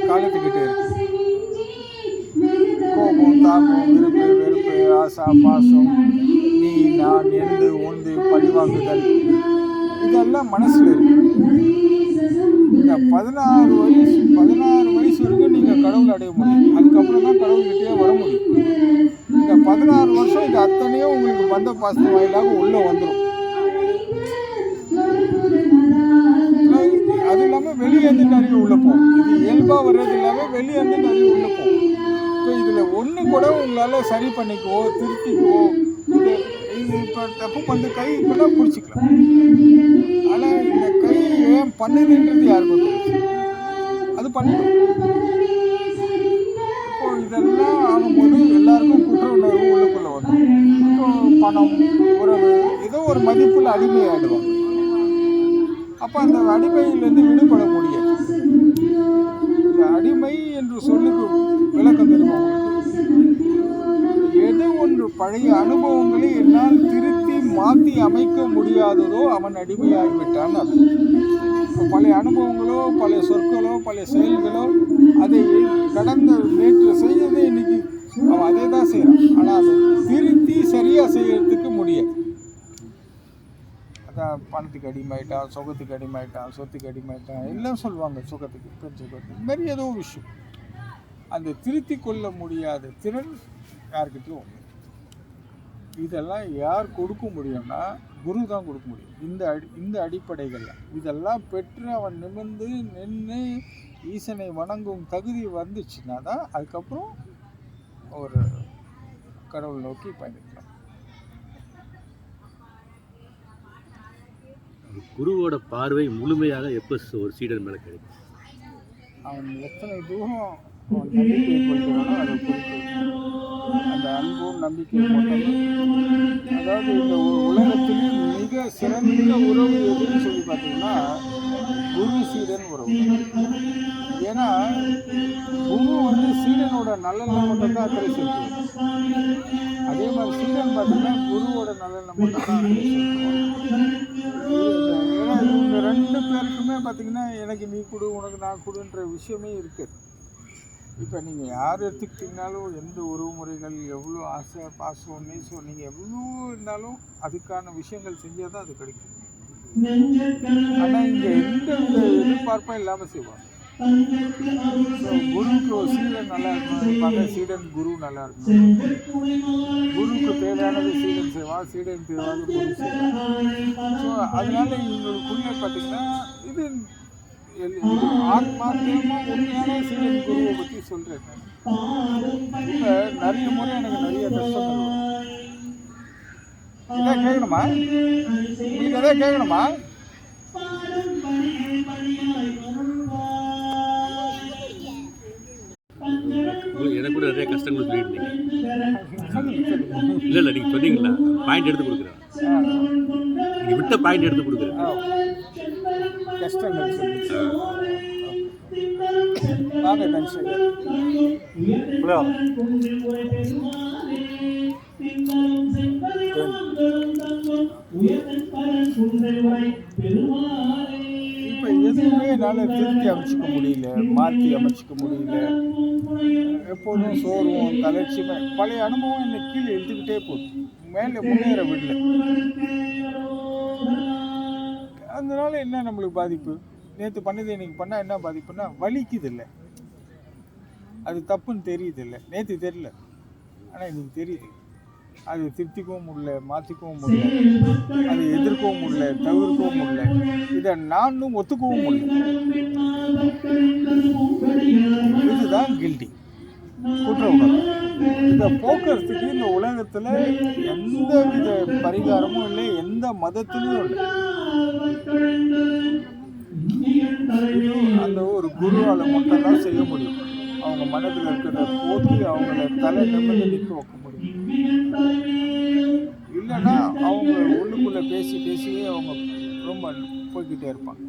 காலத்துக்கிட்டே இருக்கு. கோபம், தாபம், விருப்பு, வெறுப்பு, ஆசா, பாசம், நீ நான், எந்து, ஒன்று, பழிவாங்குதல், இதெல்லாம் மனசில் இருக்கு. இந்த 16 வயசு வரைக்கும் நீங்கள் கடவுள் அடைய முடியும். அதுக்கப்புறம் தான் கடவுள்கிட்டே வர முடியும். இந்த 16 வருஷம் இது அத்தனையும் உங்களுக்கு பந்த பாசத்து வாயிலாக உள்ளே வந்துடும். அது இல்லாமல் வெளியேந்து நிறைய உள்ளே போகும். இது இயல்பாக வர்றது இல்லாமல் வெளியேந்து நிறைய உள்ளே போகும். இப்போ இதில் ஒன்று கூட உங்களால் சரி பண்ணிக்குவோ, திருத்திக்குவோ, இது இப்போ தப்பு பண்ண கை கூட பிடிச்சிக்கலாம். ஆனால் இந்த கை ஏன் பண்ணுதுன்றது யாருக்கும் தெரியும். அது பண்ணிடும். இப்போ இதெல்லாம் ஆகும்போது எல்லாருக்கும் குற்ற உணர்வு உள்ளுக்குள்ளே வரும். இப்போ பணம், உறவு, ஏதோ ஒரு மதிப்பில் அடிமையாகிடுவாங்க. அப்போ அந்த அடிமையிலேருந்து விடுபட முடியாது. இந்த அடிமை என்று சொல்லுக்கு விளக்கம் தெரியுமா உங்களுக்கு? எது ஒன்று பழைய அனுபவங்களை என்னால் திருத்தி மாற்றி அமைக்க முடியாததோ அவன் அடிமையாகிவிட்டான். அது இப்போ பழைய அனுபவங்களோ, பழைய சொற்களோ, பழைய செயல்களோ, அதை கடந்த நேற்று செய்யறதே இன்னைக்கு அவன் அதே தான் செய்கிறான். ஆனால் அதை திருத்தி சரியாக செய்யறதுக்கு முடியாது. அதான் பணத்துக்கு அடிமையிட்டான், சுகத்துக்கு அடிமையிட்டான், சொத்துக்கு அடிமையிட்டான், எல்லாம் சொல்லுவாங்க. சுகத்துக்கு பெண் சுகத்துக்கு இது மாதிரி ஏதோ விஷயம் அந்த திருத்தி கொள்ள முடியாத திறன் யாருக்கிட்டையும். இதெல்லாம் யார் கொடுக்க முடியும்னா குரு தான் கொடுக்க முடியும். இந்த அடிப்படைகள்லாம் இதெல்லாம் பெற்று அவன் நிமிர்ந்து நின்று ஈசனை வணங்கும் தகுதி வந்துச்சுன்னா தான் அதுக்கப்புறம் ஒரு கடவுள் நோக்கி பயணிக்கலாம். குருவோட பார்வை முழுமையாக எப்போ ஒரு சீடர் மேலே கிடைக்கும்? அவன் எத்தனை தூரம் அவன் நம்பிக்கை கொள்கிறானோ அதை பொறுத்து. அந்த அன்பும் நம்பிக்கை மட்டும். அதாவது இந்த உலகத்திலே மிக சிறந்த உறவு எதுன்னு சொல்லி பார்த்தீங்கன்னா குரு சீடன் உறவு. ஏன்னா குரு வந்து சீடனோட நலனை மட்டும்தான் அக்கறை செலுத்துவார். அதே மாதிரி சீடன் பார்த்தீங்கன்னா குருவோட நலனை மட்டும்தான் அக்கறை செலுத்துவார். ஏன்னா இவங்க ரெண்டு பேருக்குமே பார்த்தீங்கன்னா எனக்கு நீ கொடு உனக்கு நான் கொடுன்ற விஷயமே இருக்குது. இப்போ நீங்கள் யார் எடுத்துக்கிட்டிங்கனாலும் எந்த உறவு முறைகள் எவ்வளோ ஆசை பாசம் நேசம் நீங்கள் எவ்வளோ இருந்தாலும் அதுக்கான விஷயங்கள் செஞ்சால் தான் அது கிடைக்கும். ஆனால் இங்கே எந்த எதிர்பார்ப்பும் இல்லாமல் செய்வாங்க. ஸோ குருவுக்கு ஒரு சீடன் நல்லா இருக்கணும் இருப்பாங்க, சீடன் குரு நல்லா இருக்கணும். குருவுக்கு தேவையானது சீடன் செய்வான், சீடன் தேவையானது குரு செய்வான். ஸோ அதனால இவங்களுக்குள்ளே பார்த்தீங்கன்னா இது ஆத்மார்த்தமாக உண்மையான சீடன் குருவை பற்றி சொல்கிறேன். இப்போ நிறைய முறை எனக்கு நிறைய கஷ்டங்கள் வரும். இதான் கேட்கணுமா? உங்களுக்கு எதாவது கேட்கணுமா? எனக்கு கூட நிறைய கஷ்டங்கள் சொல்லியிருந்தீங்க. இல்லை நீங்கள் சொன்னீங்களா பாயிண்ட் எடுத்து கொடுக்குறேன், நீங்கள் விட்ட பாயிண்ட் எடுத்து கொடுக்குறேன். கஷ்டங்கள் வாங்க தனுஷேகர். இப்போ எதுவுமே என்னால் திருத்தி அமைச்சிக்க முடியல, மாற்றி அமைச்சிக்க முடியல. எப்போதும் சோர்வும் தளர்ச்சியுமே பழைய அனுபவம் என்னை கீழே எழுத்துக்கிட்டே போகுது, மேலே முன்னேற விடல. அதனால என்ன நம்மளுக்கு பாதிப்பு? நேற்று பண்ணது இன்னைக்கு பண்ணால் என்ன பாதிப்புன்னா வலிக்குது இல்லை, அது தப்புன்னு தெரியுது இல்லை. நேற்று தெரியல, ஆனால் இன்னைக்கு தெரியுது. அது திருத்திக்கவும் முடியல, மாற்றிக்கவும் முடியல, அதை எதிர்க்கவும் முடியல, தவிர்க்கவும் முடியல, இதை நானும் ஒத்துக்கவும் முடியல. இதுதான் கில்ட்டி, குற்ற உணர்வு. இதை போக்குறதுக்கு இந்த உலகத்தில் எந்த வித பரிகாரமும் இல்லை, எந்த மதத்திலும் இல்லை. அந்த ஒரு குருவால் மட்டும்தான் செய்ய முடியும். அவங்க மனதில் இருக்கிறத போக்கி அவங்கள தலை நிமிர்ந்து நிற்க வைக்க முடியும். இல்லைன்னா அவங்க உள்ளுக்குள்ளே பேசி பேசியே அவங்க ரொம்ப போய்கிட்டே இருப்பாங்க.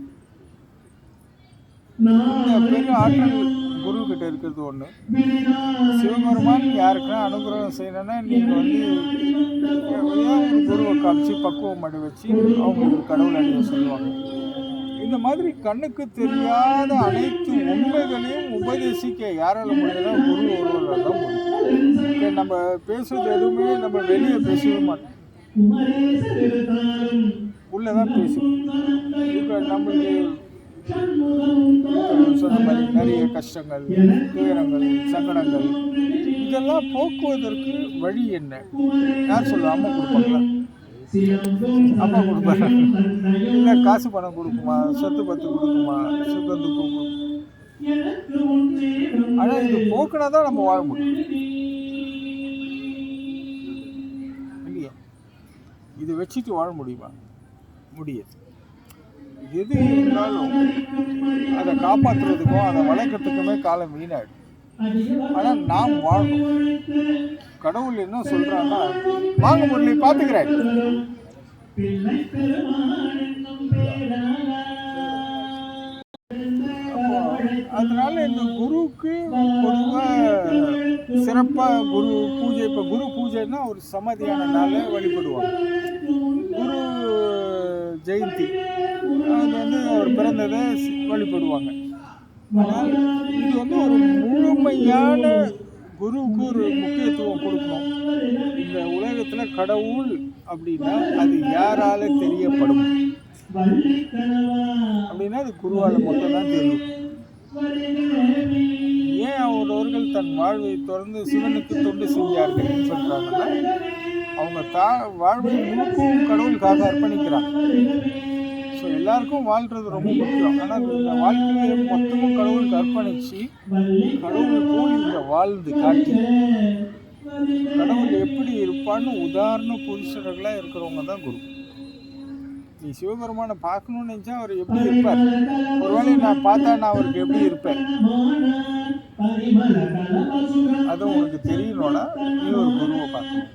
இந்த பெரிய ஆற்றல் குரு கிட்ட இருக்கிறது ஒன்று. சிவபெருமான் யாருக்குன்னா அனுகிரகம் செய்யணும்னா நீங்கள் வந்து ஒரு குருவை காமிச்சு பக்குவம் பண்ணி வச்சு அவங்களுக்கு கடவுள் அடைய சொல்லுவாங்க. இந்த மாதிரி கண்ணுக்கு தெரியாத அனைத்து உண்மைகளையும் உபதேசிக்க யாரால முடியல? குரு ஒருவரால் தான் முடியும். நம்ம பேசுறது எதுவுமே நம்ம வெளியே பேசவே மாட்டோம், உள்ளதான் பேசுவோம். இப்போ நம்மளுக்கு சொன்ன மாதிரி நிறைய கஷ்டங்கள், துயரங்கள், சங்கடங்கள் இதெல்லாம் போக்குவதற்கு வழி என்ன? யார் சொல்லுவா? அம்மா கொடுப்பாங்களா? அம்மா கொடுப்பாங்க. இல்லை காசு பணம் கொடுக்குமா, சொத்து பத்து கொடுக்குமா, சுகந்து கொடுக்கும். ஆனால் இது போக்குனா தான் நம்ம வாழ முடியும் இல்லையா? இது வச்சுட்டு வாழ முடியுமா? முடியாது. எது இருந்தாலும் அதை காப்பாற்றுறதுக்கும் அதை வளர்க்கறதுக்குமே காலம் வீணாயிடும். ஆனால் நாம் வாழணும். கடவுள் என்ன சொல்றான்னா, வாங்க முரளி பார்த்துக்கிறேன். அதனால இந்த குருவுக்கு பொதுவாக சிறப்பாக குரு பூஜை. இப்போ குரு பூஜைன்னா ஒரு சமாதியான நாளை வழிபடுவாங்க. குரு ஜெயந்தி அது வந்து அவர் பிறந்ததை வழிபடுவாங்க. ஆனால் இது வந்து ஒரு முழுமையான குருவுக்கு ஒரு முக்கியத்துவம் கொடுக்கணும். இந்த உலகத்தில் கடவுள் அப்படின்னா அது யாரால தெரியப்படும் அப்படின்னா அது குருவால் மட்டும்தான் தெரியும். ஏன் அவரவர்கள் தன் வாழ்வை தொடர்ந்து சிவனுக்கு தொண்டு செஞ்சார்கள் சொல்றாங்கன்னா, அவங்க வாழ்வை முழுக்கும் கடவுளுக்காக அர்ப்பணிக்கிறாங்க. ஸோ எல்லாருக்கும் வாழ்கிறது ரொம்ப முக்கியம். ஆனால் இந்த வாழ்க்கையை மொத்தமும் கடவுளுக்கு அர்ப்பணித்து கடவுள் போல் இங்கே வாழ்ந்து காட்டி கடவுள் எப்படி இருப்பான்னு உதாரண புருஷர்களாக இருக்கிறவங்க தான் குரு. நீ சிவபெருமானை பார்க்கணும்னு நினச்சா அவர் எப்படி இருப்பார், ஒருவேளை நான் பார்த்தா நான் அவருக்கு எப்படி இருப்பேன், அது உனக்கு தெரியணும்னா நீ ஒரு குருவை பார்க்கணும்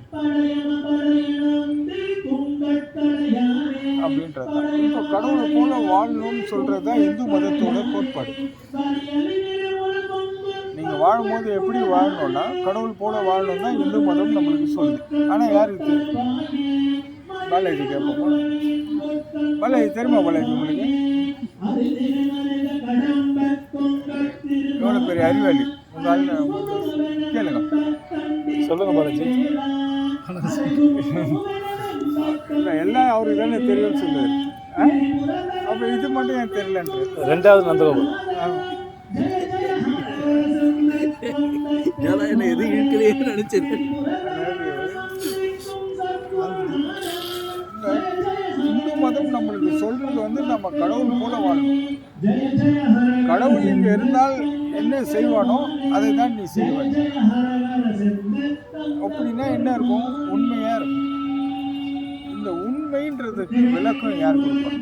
அப்படின்றது தான். இப்போ கடவுளை போல வாழணும்னு சொல்கிறது தான் இந்து மதத்தோட கோட்பாடு. நீங்கள் வாழும்போது எப்படி வாழணும்னா கடவுள் போல வாழணும் தான் இந்து மதம் நம்மளுக்கு சொல்லுது. ஆனால் யாருக்கு தெரியும்? பாலாஜி கேட்போம். பாலாஜி தெரியுமா? பாலாஜி உங்களுக்கு எவ்வளோ பெரிய அறிவாளி உங்கள் ஆள், கேளுங்க, சொல்லுங்க பாலாஜி. இல்லை எல்லாம் அவருக்கு தானே தெரியும்னு சொல்லுவார். அப்போ இது மட்டும் எனக்கு தெரியலன்றது. ரெண்டாவது நந்தகோபால். என்ன எது இழுக்கலையே நினைச்சேன். இந்து மதம் நம்மளுக்கு சொல்றது வந்து நம்ம கடவுள் போல வாழணும். கடவுள் இங்க இருந்தால் என்ன செய்வானோ அதை தான் நீ செய்வாய். அப்படின்னா என்ன இருக்கும்? உண்மையா இருக்கும். இந்த உண்மைன்றதுக்கு விளக்கம் யார் கொடுப்பாங்க?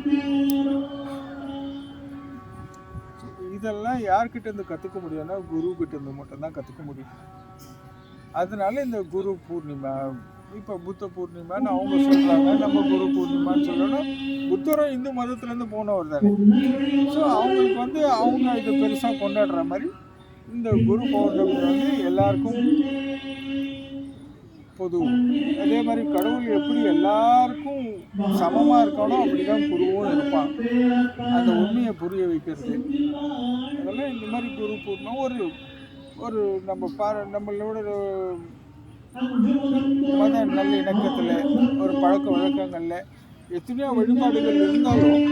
இதெல்லாம் யார்கிட்ட இருந்து கற்றுக்க முடியும்னா குரு கிட்ட இருந்து மட்டும்தான் கற்றுக்க முடியும். அதனால இந்த குரு பூர்ணிமா, இப்போ புத்த பூர்ணிமான்னு அவங்க சொல்கிறாங்க, நம்ம குரு பூர்ணிமான்னு சொல்லணும். புத்தரும் இந்து மதத்துலேருந்து போனவர் தானே. ஸோ அவங்களுக்கு வந்து அவங்க இது பெருசாக கொண்டாடுற மாதிரி இந்த குரு பௌர்ணமி வந்து எல்லாருக்கும் பொது. அதே மாதிரி கடவுள் எப்படி எல்லாருக்கும் சமமாக இருக்கணும் அப்படி தான் குருவும் இருப்பான். அந்த உண்மையை புரிய வைக்கிறது அதெல்லாம் இந்த மாதிரி குரு பூர்ணம் ஒரு ஒரு நம்மளோட மத நல்லிணக்கத்தில் ஒரு பழக்க வழக்கங்களில் எத்தனையோ வழிபாடுகள் இருந்தாலும்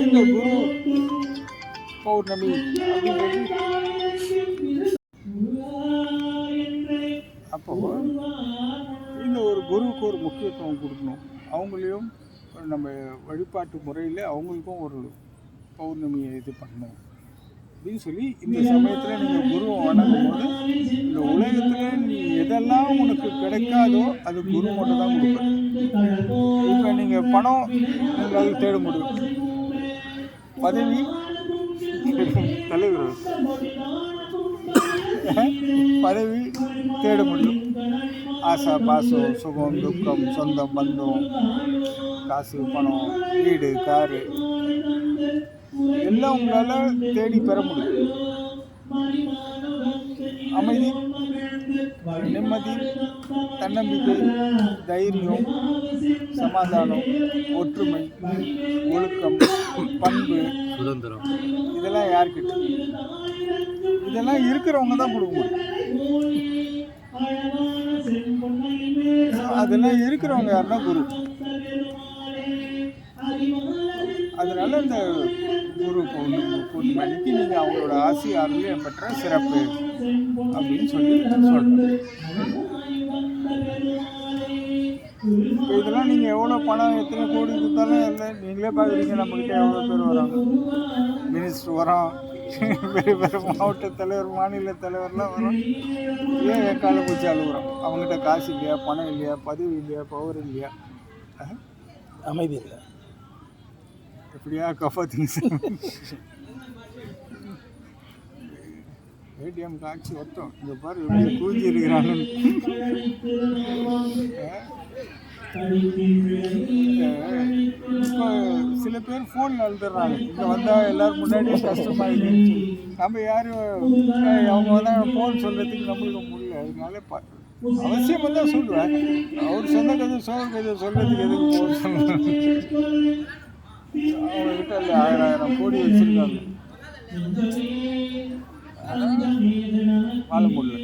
இந்த குரு பௌர்ணமி அப்படின்றது அப்போ இந்த ஒரு குருவுக்கு ஒரு முக்கியத்துவம் கொடுக்கணும். அவங்களையும் நம்ம வழிபாட்டு முறையில் அவங்களுக்கும் ஒரு பௌர்ணமியை இது பண்ணணும் அப்படின்னு சொல்லி இந்த சமயத்தில் நீங்கள் குருவை வணங்கும் போது இந்த உலகத்தில் நீ எதெல்லாம் உனக்கு கிடைக்காதோ அது குரு மட்டும் தான் கொடுப்பேன். இப்போ நீங்கள் பணம் உங்களால் தேட முடியும், பதவி தலைவர் பதவி தேட முடியும், ஆசை பாசம் சுகம் துக்கம் சொந்தம் பந்தம் காசு பணம் வீடு காரு எல்லாம் உங்களால் தேடி பெற முடியும். அமைதி, நிம்மதி, தன்னம்பிக்கை, தைரியம், சமாதானம், ஒற்றுமை, ஒழுக்கம், பண்பு, சுதந்திரம், இதெல்லாம் யார்கிட்ட? இதெல்லாம் இருக்கிறவங்க தான் கொடுக்க முடியும். அதெல்லாம் இருக்கிறவங்க யாருன்னா குரு. அதனால இந்த குரு பூர்ணிமைக்கு நீங்கள் அவங்களோட ஆசி அருளையும் பெற்ற சிறப்பு அப்படின்னு சொல்லி சொல்கிறேன். இப்போ இதெல்லாம் நீங்கள் எவ்வளோ பணம் எத்தனை கோடி கொடுத்தாலும் இல்லை, நீங்களே பார்க்குறீங்க நம்மக்கிட்ட எவ்வளோ பேர் வராங்க. மினிஸ்டர் வரோம், பெரிய பெரிய மாவட்ட தலைவர் மாநில தலைவர்லாம் வரும். ஏன் என் காலை பூச்சி அழுகுறோம்? அவங்ககிட்ட காசு இல்லையா, பணம் இல்லையா, பதவி இல்லையா, பவர் இல்லையா, அமைதி இல்லை, எப்படியா காப்பாற்றுங்க. ஏடிஎம் காட்சி ஒட்டும் இங்கே பாரு எப்படி கூஞ்சி இருக்கிறாங்க. இப்போ சில பேர் ஃபோனில் அழுதுறாங்க, இங்கே வந்தால் எல்லோரும் முன்னாடியே கஷ்டமாயிடுச்சு. நம்ம யாரும் அவங்க வந்தால் ஃபோன் சொல்கிறதுக்கு நம்மளுக்கு முடியல. அதனால அவசியம் தான் சொல்லுவேன். அவர் சொந்த கதை சோழ கதை சொல்கிறதுக்கு எதுக்கு ஃபோன் சொல்லுவேன்? அவங்கக்கிட்ட இல்லை 1000 கோடி வச்சுருக்காங்க, வாழ முடியல.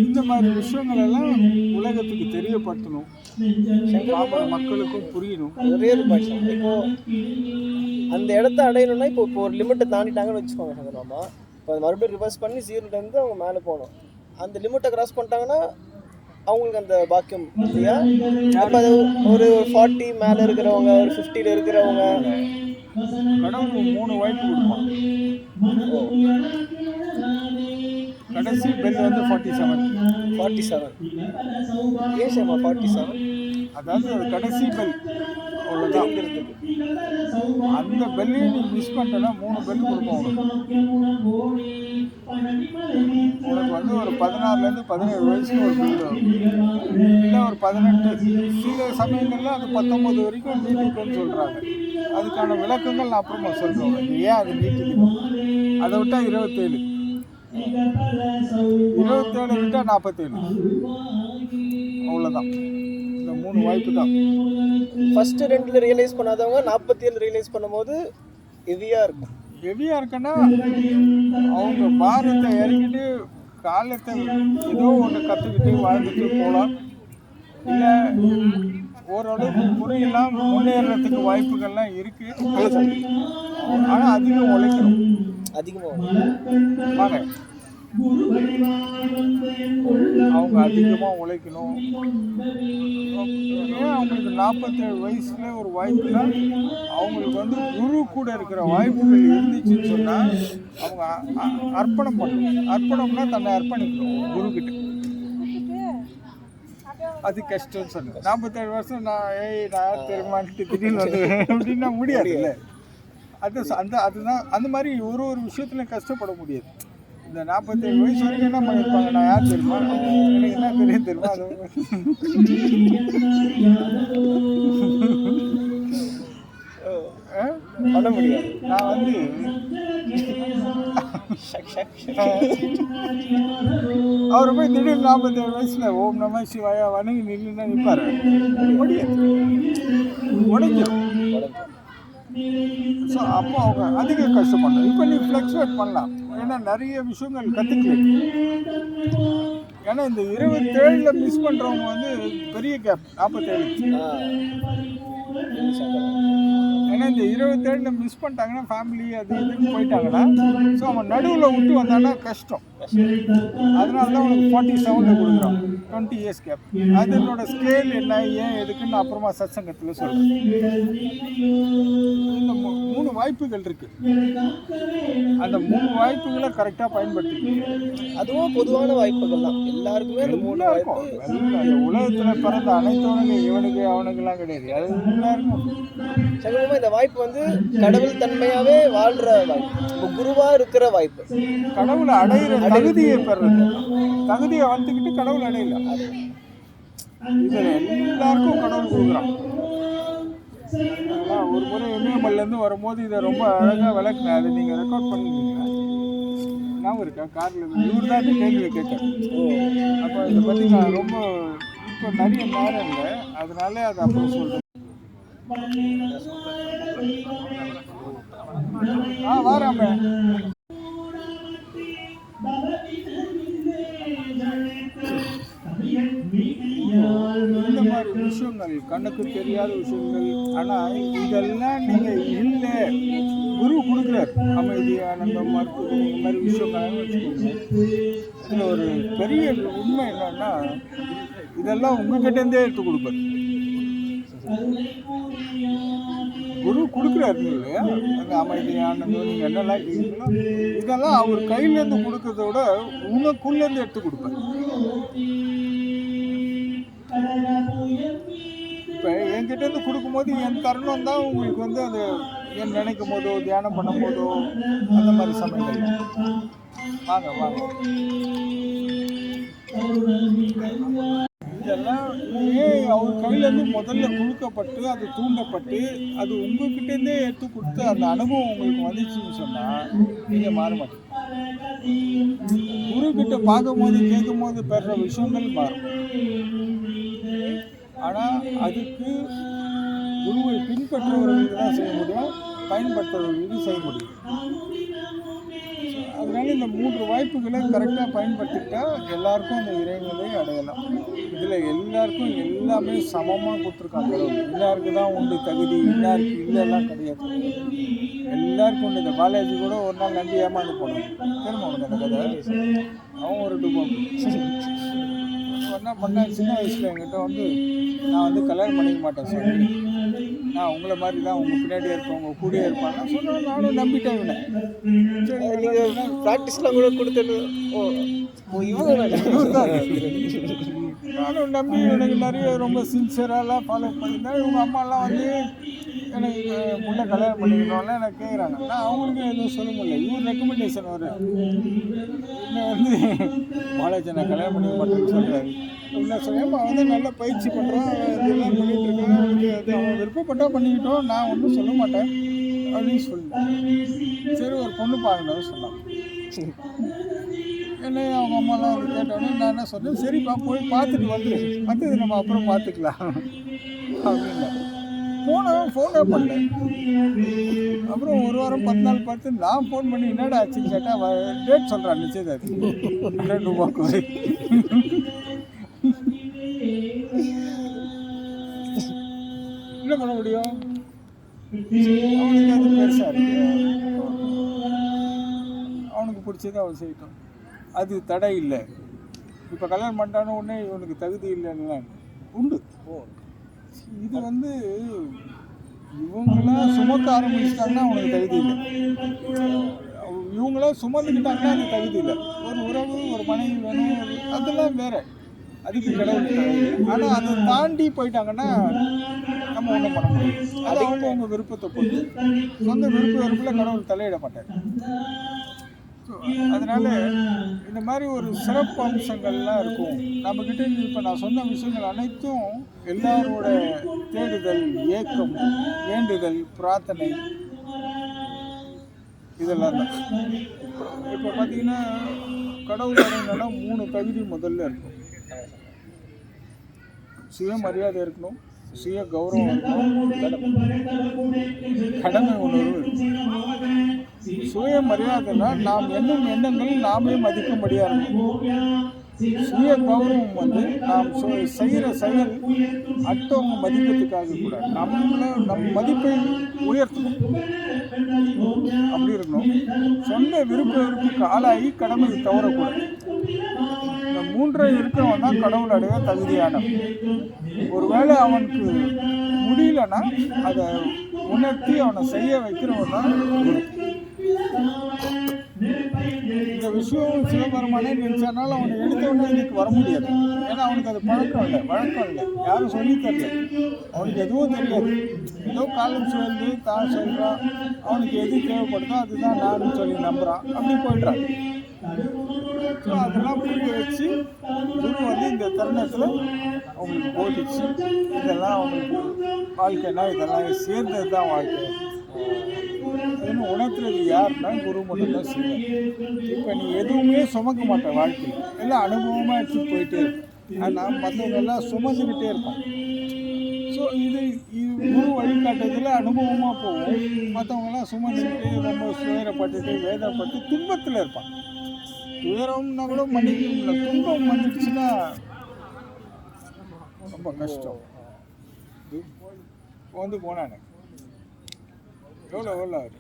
இந்த மாதிரி விஷயங்கள் எல்லாம் உலகத்துக்கு தெரியப்படுத்தணும், மக்களுக்கும் புரியணும். ஒரே ஒரு பாயிண்ட், இப்போ அந்த இடத்த அடையணும்னா இப்போ ஒரு லிமிட்டை தாண்டிட்டாங்கன்னு வச்சுக்கோங்க சங்கரமா. இப்போ மறுபடியும் ரிவர்ஸ் பண்ணி 0லேருந்து அவங்க மேலே போகணும். அந்த லிமிட்டை கிராஸ் பண்ணிட்டாங்கன்னா அவங்களுக்கு அந்த பாக்கியம் இல்லையா? அப்போ அது ஒரு 40 மேலே இருக்கிறவங்க, ஒரு 50 இருக்கிறவங்க கடவுள் 3 வாய்ப்பு கொடுப்பான். கடைசி பெல் வந்து 47. 47 ஏன் சார் 47 அதாவது அது கடைசி பெல் அவ்வளோதான். அந்த பெல்லையும் நீ மிஸ் பண்ணிட்டேன்னா 3 பெல் கொடுப்போம் உனக்கு வந்து ஒரு 16லேருந்து 17 வயசுக்கு ஒரு பெல் வரும், இல்லை ஒரு 18. சில சமயங்களில் அது 19 வரைக்கும் நீட்டிக்குன்னு சொல்கிறாங்க. அதுக்கான விளக்கங்கள் நான் அப்புறமா சொல்கிறேன் ஏன் அது நீட்டிக்கணும். அதை விட்டால் 27 விட்டால் 47. அவ்வளோதான். இந்த 3 வாய்ப்பு தான். ஃபர்ஸ்ட் 2ல ரியலைஸ் பண்ணாதவங்க 47 ரியலைஸ் பண்ணும்போது ஹெவியாக இருக்கும். ஹெவியாக இருக்குன்னா அவங்க பாரத்தை இறங்கிட்டு காலத்தை ஏதோ ஒன்று கற்றுக்கிட்டு வாழ்ந்துட்டு போகலாம், இல்லை ஓரளவுக்கு முறையெல்லாம் முன்னேறதுக்கு வாய்ப்புகள்லாம் இருக்குது. ஆனால் அதிகம் உழைக்கணும், அதிகமாக வாங்க அவங்க அதிகமாக உழைக்கணும். ஏன் அவங்களுக்கு 47 வயசுல ஒரு வாய்ப்புனா அவங்களுக்கு வந்து குரு கூட இருக்கிற வாய்ப்புகள் இருந்துச்சுன்னு சொன்னால் அவங்க அர்ப்பணம் பண்ணணும். அர்ப்பணம்னா தன்னை அர்ப்பணிக்கணும் குருக்கிட்ட. அது கஷ்டம்னு சொன்னேன். 47 வருஷம் நான் தெரியுமான்ட்டு திடீர்னு வந்து அப்படின்னா முடியாது இல்லை. அதுதான் அந்த மாதிரி ஒரு விஷயத்துல கஷ்டப்பட முடியாது. இந்த 47 வயசு வரைக்கும் என்ன பண்ணியிருப்பாங்க, நான் யார் தெரியுமா, எனக்கு என்ன தெரியும் தெரியுமா, அது பண்ண முடியாது. நான் வந்து அவர் போய் திடீர்னு 47 வயசுல ஓம் நம சிவாயா வணங்கி நில்லுன்னா நிற்பாரு, முடியாது, உடைஞ்சிடும். ஸோ அப்போ அவங்க அதிக கஷ்டப்படணும். இப்போ நீ ஃப்ளக்சுவேட் பண்ணலாம், ஏன்னா நிறைய விஷயங்கள் கற்றுக்கலாம். ஏன்னா இந்த 27ல் மிஸ் பண்ணுறவங்க வந்து பெரிய கேப் 47. ஏன்னா இந்த 27ல் மிஸ் பண்ணிட்டாங்கன்னா ஃபேமிலி அது இதுன்னு போயிட்டாங்கன்னா ஸோ அவன் நடுவில் விட்டு வந்தான்னா கஷ்டம். அதனால தான் உனக்கு 47ல் கொடுக்குறான் 20 இயர்ஸ் கேப். அதனோட ஸ்கேல் என்ன ஏன் எதுக்குன்னு அப்புறமா சத்சங்கத்தில் சொல்கிறேன். இந்த 3 வாய்ப்புகள் இருக்குது. அந்த 3 வாய்ப்புகளை கரெக்டாக பயன்படுத்தி, அதுவும் பொதுவான வாய்ப்புகள் தான் எல்லாருக்குமே. அந்த 3 வாய்ப்பு அந்த உலகத்தில் பிறந்த அனைத்தவனுக்கு இவனுக்கு அவனுக்கெல்லாம் கிடையாது, அது எல்லாருக்கும். சகலமாக இந்த வாய்ப்பு வந்து கடவுள் தன்மையாகவே வாழ்கிற வாய்ப்பு, குருவாக இருக்கிற வாய்ப்பு, கடவுளை அடையிற தகுதியை பெறது. தகுதியை வந்துக்கிட்டு கடவுள் அடையல, இதில் எல்லாருக்கும் கடவுள் கொடுக்குறான். ஒரு முறை இமயமல்லேருந்து வரும்போது இதை ரொம்ப அழகாக விளக்குனேன். அதை நீங்கள் ரெக்கார்ட் பண்ணிருக்கீங்களா? ஞாபகம் இருக்கா? காரில் இவர் தான் கேள்வியை கேட்டேன். அப்போ இதை பற்றி நான் ரொம்ப இப்போ நிறைய நேரம் இல்லை, அதனால அதை அப்புறம் சொல்கிறேன். வாராம இந்த மாதிரி விஷயங்கள் கண்ணுக்கு தெரியாத விஷயங்கள். ஆனால் இதெல்லாம் நீங்கள் இல்லை, குரு கொடுக்குறாரு அமைதி ஆனந்தம் மருத்துவம் இந்த மாதிரி விஷயங்கள் வச்சுக்கோங்க. இதில் ஒரு பெரிய உண்மை என்னன்னா இதெல்லாம் உங்ககிட்டேருந்தே எடுத்து கொடுப்பாரு. குரு கொடுக்குறாரு இல்லையா, அந்த அமைதி ஆனந்தம் நீங்கள் என்னெல்லாம் கேட்குறீங்களோ இதெல்லாம் அவர் கையிலேருந்து கொடுக்கறத விட உங்களுக்குள்ளேருந்து எடுத்து கொடுப்பாரு. இப்போ என்கிட்டேருந்து கொடுக்கும்போது என் தருணம் தான் உங்களுக்கு வந்து அது என் நினைக்கும் போதோ தியானம் பண்ணும் போதோ அந்த மாதிரி சமயங்கள். வாங்க வாங்க, இதெல்லாம் ஏன் அவர் கையிலேருந்து முதல்ல கொடுக்கப்பட்டு அது தூண்டப்பட்டு அது உங்ககிட்டேருந்தே எடுத்து கொடுத்து அந்த அனுபவம் உங்களுக்கு வந்துச்சுன்னு சொன்னால் நீங்கள் மாற மாட்டீங்க. குருக்கிட்ட பார்க்கும்போது கேட்கும்போது பெற விஷயங்கள் மாறும். ஆனால் அதுக்கு குருவை பின்பற்றுவர்களுக்கு தான் செய்ய முடியும், பயன்படுத்துறவர்களுக்கு செய்ய முடியும். அதனால இந்த 3 வாய்ப்புகளை கரெக்டாக பயன்படுத்திக்கிட்டா எல்லாருக்கும் அந்த இறைநிலையை அடையலாம். இதில் எல்லாருக்கும் எல்லாமே சமமாக கொடுத்துருக்காங்க. எல்லாருக்கும் தான் உண்டு தகுதி, எல்லாருக்கும் இல்லைலாம் கிடையாது. எல்லாருக்கும் உண்டு. இந்த பாலாஜி கூட ஒரு நாள் நம்பி ஏமாந்து போனாங்க. தெரியுமா உனக்கு அந்த கதை? அவன் ஒரு டூபாம் என்ன பண்ணேன், சின்ன வயசில் என்கிட்ட வந்து நான் வந்து கல்யாணம் பண்ணிக்க மாட்டேன் சொல்லி, நான் உங்களை மாதிரி தான் உங்கள் பின்னாடியே இருப்பேன், உங்கள் கூடயே இருப்பாங்க சொன்னால் நானும் நம்பிட்டேன். இவனை சரி, ப்ராக்டிஸ்லாம் கூட கொடுத்தது. ஓ நானும் நம்பி எனக்கு நிறைய ரொம்ப சின்சியராலாம் ஃபாலோ பண்ணியிருந்தேன். இவங்க அம்மாலாம் வந்து எனக்கு முன்னே கல்யாணம் பண்ணிக்கணும்லாம் எனக்கு கேட்குறாங்க. நான் அவங்களுக்கும் எதுவும் சொல்ல முடியல. இவர் ரெக்கமெண்டேஷன் வரும் இன்னும் வந்து பாலாஜி நான் கல்யாணம் பண்ணிக்க மாட்டேன்னு சொல்கிறாரு. என்ன சொல்லேன் வந்து நல்லா பயிற்சி பண்ணுறான், இதெல்லாம் பண்ணிகிட்டு இருக்கேன், அவனுக்கு அது அவன் விருப்பப்பட்டால் பண்ணிக்கிட்டோம், நான் ஒன்றும் சொல்ல மாட்டேன் அப்படின்னு சொல்லிட்டேன். சரி ஒரு பொண்ணு பார்க்கணும்னு சொன்னான். என்ன அவங்க அம்மாலாம் வந்து கேட்டோன்னே நான் என்ன சொன்னேன், சரிப்பா போய் பார்த்துட்டு வந்துடு, மற்றது நம்ம அப்புறம் பார்த்துக்கலாம் அப்படின்னா. ஃபோனே பண்ணல. அப்புறம் ஒரு வாரம் 10 நாள் பார்த்து நான் ஃபோன் பண்ணி என்னடா ஆச்சுன்னு கேட்டால் டேட் சொல்கிறான் நிச்சயதார்த்தம் 2 ரூபாய்க்கு வரை. என்ன பண்ண முடியும், அவனுக்கு அது பெருசாக இருக்கு, அவனுக்கு பிடிச்சதை அவன் செய்யட்டும், அது தடை இல்லை. இப்போ கல்யாணம் பண்ணிட்டான உடனே இவனுக்கு தகுதி இல்லைன்னு உண்டு. இது வந்து இவங்களாம் சுமக்க ஆரம்பிச்சிட்டாங்கன்னா அவனுக்கு தகுதி இல்லை, இவங்களாம் சுமந்துக்கிட்டாங்கன்னா அது தகுதி இல்லை. ஒரு உறவு ஒரு மனைவி வேணும், அதெல்லாம் வேற, அதுக்கு கடவுள் தகுதி. ஆனால் அதை தாண்டி போயிட்டாங்கன்னா நம்ம ஒன்றும் பண்ண முடியும். அது அவங்க விருப்பத்தை பொறுத்து, சொந்த வெறுப்பில் கடவுள் தலையிட மாட்டார். அதனால இந்த மாதிரி ஒரு சிறப்பு அம்சங்கள்லாம் இருக்கும் நம்மக்கிட்ட. இப்போ நான் சொன்ன விஷயங்கள் அனைத்தும் எல்லாரோட தேடுதல், ஏக்கம், வேண்டுதல், பிரார்த்தனை இதெல்லாம் தான். இப்போ பார்த்தீங்கன்னா கடவுள் அடையினா 3 தகுதி முதல்ல இருக்கும். சுயமரியாதை இருக்கணும், சுய கௌரவம் இருக்கணும், கடமை உணர்வு இருக்கணும். சுயமரியாதைனா நாம் எண்ணும் எண்ணங்கள் நாமே மதிக்கும்படியாக இருக்கும். சுய கௌரவம் வந்து நாம் செய்கிற செயல் அடுத்தவங்க மதிக்கிறதுக்காக கூட நம் மதிப்பை உயர்த்தணும், அப்படி இருக்கணும். சொந்த விருப்பத்துக்கு ஆளாகி கடமை தவறக்கூடாது. இந்த 3 இருக்கிறவன் தான் கடவுள் அடைய தகுதியான. ஒருவேளை அவனுக்கு முடியலன்னா அதை உணர்த்தி அவனை செய்ய வைக்கிறவன் தான் குரு. இந்த விஷயம் சிவபெருமானே நினைச்சனால அவனை எடுத்தவொடனே இதுக்கு வர முடியாது. ஏன்னா அவனுக்கு அது பழக்கம் இல்லை, வழக்கம் இல்லை, யாரும் சொல்லி தரல, அவனுக்கு எதுவும் தெரியாது. ஏதோ காலம் சொல்லி தான் சொல்கிறான், அவனுக்கு எது தேவைப்படுதோ அதுதான் நான் சொல்லி நம்புகிறான், அப்படி போய்ட்றான். ஸோ அதெல்லாம் புரிய வச்சு குரு வந்து இந்த தருணத்தில் அவங்களுக்கு போதிச்சு இதெல்லாம் அவங்களுக்கு வாழ்க்கைன்னா இதெல்லாம் சேர்ந்தது தான் வாழ்க்கை அப்படின்னு உணர்த்துறது யாருன்னா குரு மட்டும்தான் செய்வார். இப்போ நீ எதுவுமே சுமக்க மாட்டேன், வாழ்க்கை எல்லாம் அனுபவமாக எடுத்துகிட்டு போயிட்டே இருக்கும். ஆனால் மற்றவங்க எல்லாம் சுமந்துக்கிட்டே இருக்கும். ஸோ இது குரு வழிகாட்டுறதுல அனுபவமாக போகும். மற்றவங்கெல்லாம் சுமந்துக்கிட்டு ரொம்ப சுயரப்பட்டுட்டு வேதப்பட்டு துன்பத்தில் இருப்பான். துயரம்னா கூட மன்னிக்க முடியல, துன்பம் வந்துடுச்சுன்னா ரொம்ப கஷ்டம். வந்து போனானே எவ்வளோ ஆகுது,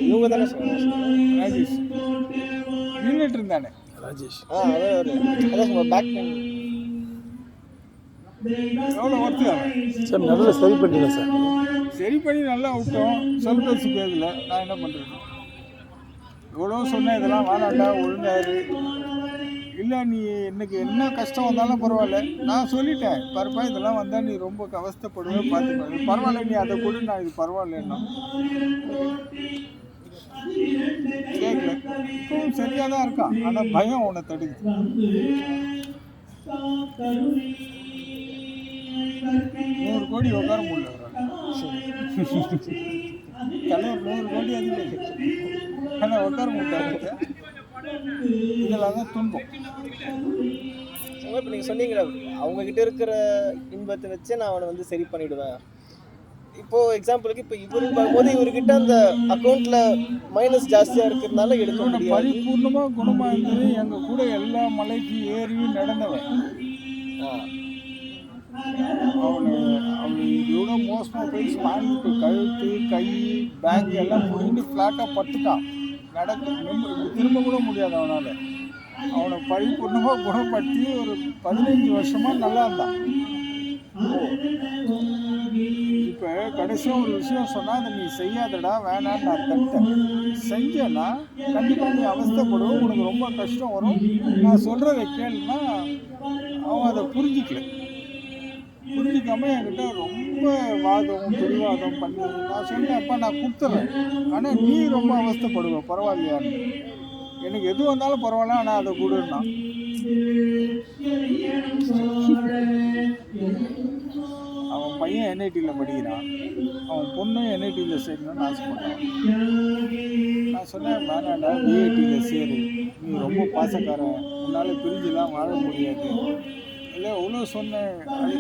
இவங்க தானே ராஜேஷ் நின்றுட்டு இருந்தானே, ராஜேஷ் எவ்வளோ ஒர்த்து சார் நல்லா சரி பண்ணிட்டீங்க சார். சரி பண்ணி நல்லா விட்டோம். சொல் பேசி கேட்கல, நான் என்ன பண்ணுறது? எவ்வளோ சொன்னேன் இதெல்லாம் வேணாண்டா ஒழுங்காரு, இல்லை நீ இன்னைக்கு என்ன கஷ்டம் வந்தாலும் பரவாயில்ல, நான் சொல்லிட்டேன் பரப்பா இதெல்லாம் வந்தால் நீ ரொம்ப அவஸ்தைப்படுவேன், பார்த்துப்பேன், பரவாயில்ல நீ அதை கூட நான் இது பரவாயில்லன்னா கேட்கல. இப்பவும் சரியாக தான் இருக்கான், ஆனால் பயம் உன்னை தடுக்குது. 100 கோடி உட்கார முடியல தலைவர், 100 கோடி அதிகம், ஆனால் உட்கார முடியாது. இதெல்லாம் தான் துன்பம். இப்போ நீங்கள் சொன்னீங்களா அவங்கக்கிட்ட இருக்கிற இன்பத்தை வச்சு நான் அவனை வந்து சரி பண்ணிவிடுவேன். இப்போது எக்ஸாம்பிளுக்கு இப்போ இவருன்னு பார்க்கும்போது இவர்கிட்ட அந்த அக்கௌண்ட்டில் மைனஸ் ஜாஸ்தியாக இருக்கிறதுனால எடுக்க முடியாது. பரிபூர்ணமாக குணமாக இருந்தது. எங்கள் கூட எல்லா மலைக்கு ஏறி நடந்தவன். அவன் இதோட மோசமாக போய் ஸ்பான்க்கு கழுத்து கை பேங்க் எல்லாம் முடிந்து ஃப்ளாட்டாக பட்டுட்டான். திரும்ப கூட முடியாது அவனால். அவனை பரிபூர்ணமாக குணப்படுத்தி ஒரு 15 வருஷமாக நல்லா இருந்தான். இப்போ கடைசியாக ஒரு விஷயம் சொன்னால் அதை நீ செய்யாதடா வேணான்னு நான் தட்டேன், செஞ்சேன்னா கண்டிப்பாக நீ அவஸ்தைப்படுவோம், உனக்கு ரொம்ப கஷ்டம் வரும். நான் சொல்கிறத கேளுன்னா அவன் அதை புரிஞ்சிக்காம என்கிட்ட ரொம்ப வாதம் பிடிவாதம் பண்ணி நான் சொன்னேன், அப்பா நான் கொடுத்துட்றேன், ஆனால் நீ ரொம்ப அவஸ்தைப்படுவேன், பரவாயில்லையான்னு. எனக்கு எது வந்தாலும் பரவாயில்ல, ஆனால் அதை கொடுன்னா. அவன் பையன் என்ஐடியில் படிக்கிறான், அவன் பொண்ணு என்ஐடியில் சேரணும்னு ஆசைப்பட்டான். நான் சொன்னேன், வேணாண்டா விஐடியில் சேரு, நீ ரொம்ப பாசக்காரன், உன்னால் பிரிஞ்சுலாம் வாழ முடியாது. இல்லை எவ்வளோ சொன்னேன்,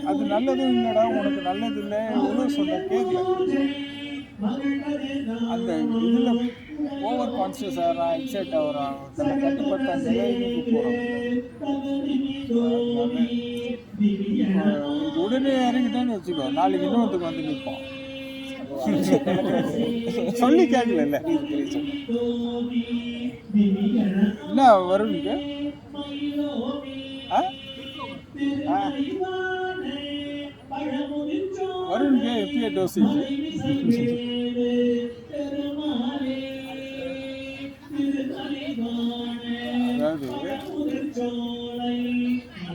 அது நல்லதும் இல்லைடா, உனக்கு நல்லது இல்லை, எவ்வளோ சொன்னேன் கேட்கல. அந்த இதில் ஓவர் கான்சியஸ் ஆகிறான், எக்ஸைட் ஆகிறான், தன்னை கட்டுப்பட்ட நிலைக்கு போகிறான். உடனே இறங்கிட்டான்னு வச்சுக்கோ, நாளைக்கு இன்னொருத்துக்கு வந்து நிற்பான். சொல்லி கேட்கல. என்ன வருணுக்கு வருணுக்கு எப்பயே டோசேஜ் அதாவது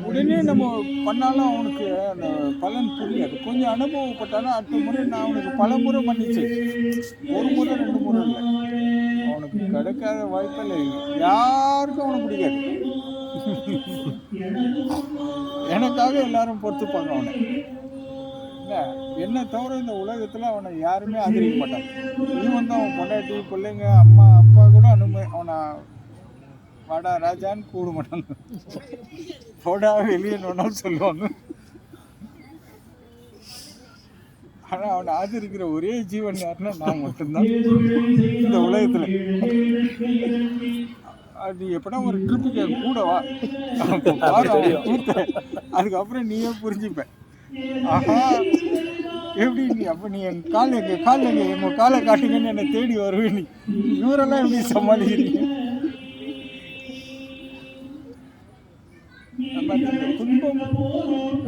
உடனே நம்ம பண்ணாலும் அவனுக்கு அந்த பலன் புரியாது. கொஞ்சம் அனுபவப்பட்டாலும் அடுத்த முறை நான் அவனுக்கு பல முறை மன்னிச்சு, ஒரு முறை 2 முறை இல்லை, அவனுக்கு கிடைக்காத வாய்ப்பில் யாருக்கும் அவனுக்கு பிடிக்காது. எனக்காக எல்லாரும் பொறுத்துப்பாங்க அவனை. இல்லை என்னை தவிர இந்த உலகத்தில் அவனை யாருமே ஆதரிக்க மாட்டாங்க. இவன் தான் அவன் பொண்டாட்டி பிள்ளைங்க அம்மா அப்பா கூட அவனை வாடா ராஜான்னு கூப்பிட மாட்டாங்க, போடா வெளியேன்னு சொல்லுவாங்க. ஆனால் அவனை ஆதரிக்கிற ஒரே ஜீவன் யாருன்னா நான் மட்டும்தான் இந்த உலகத்தில். அது எப்படா ஒரு ட்ரிப்புக்கு என் கூட வா, அதுக்கப்புறம் நீயே புரிஞ்சுப்ப. ஆஹா எப்படி நீ அப்போ நீ என் கால் எங்க எங்கள் காலை காட்டுங்கன்னு என்னை தேடி வருவேன். நீ இவரெல்லாம் எப்படி சமாளிக்கிறீங்க? துன்பம்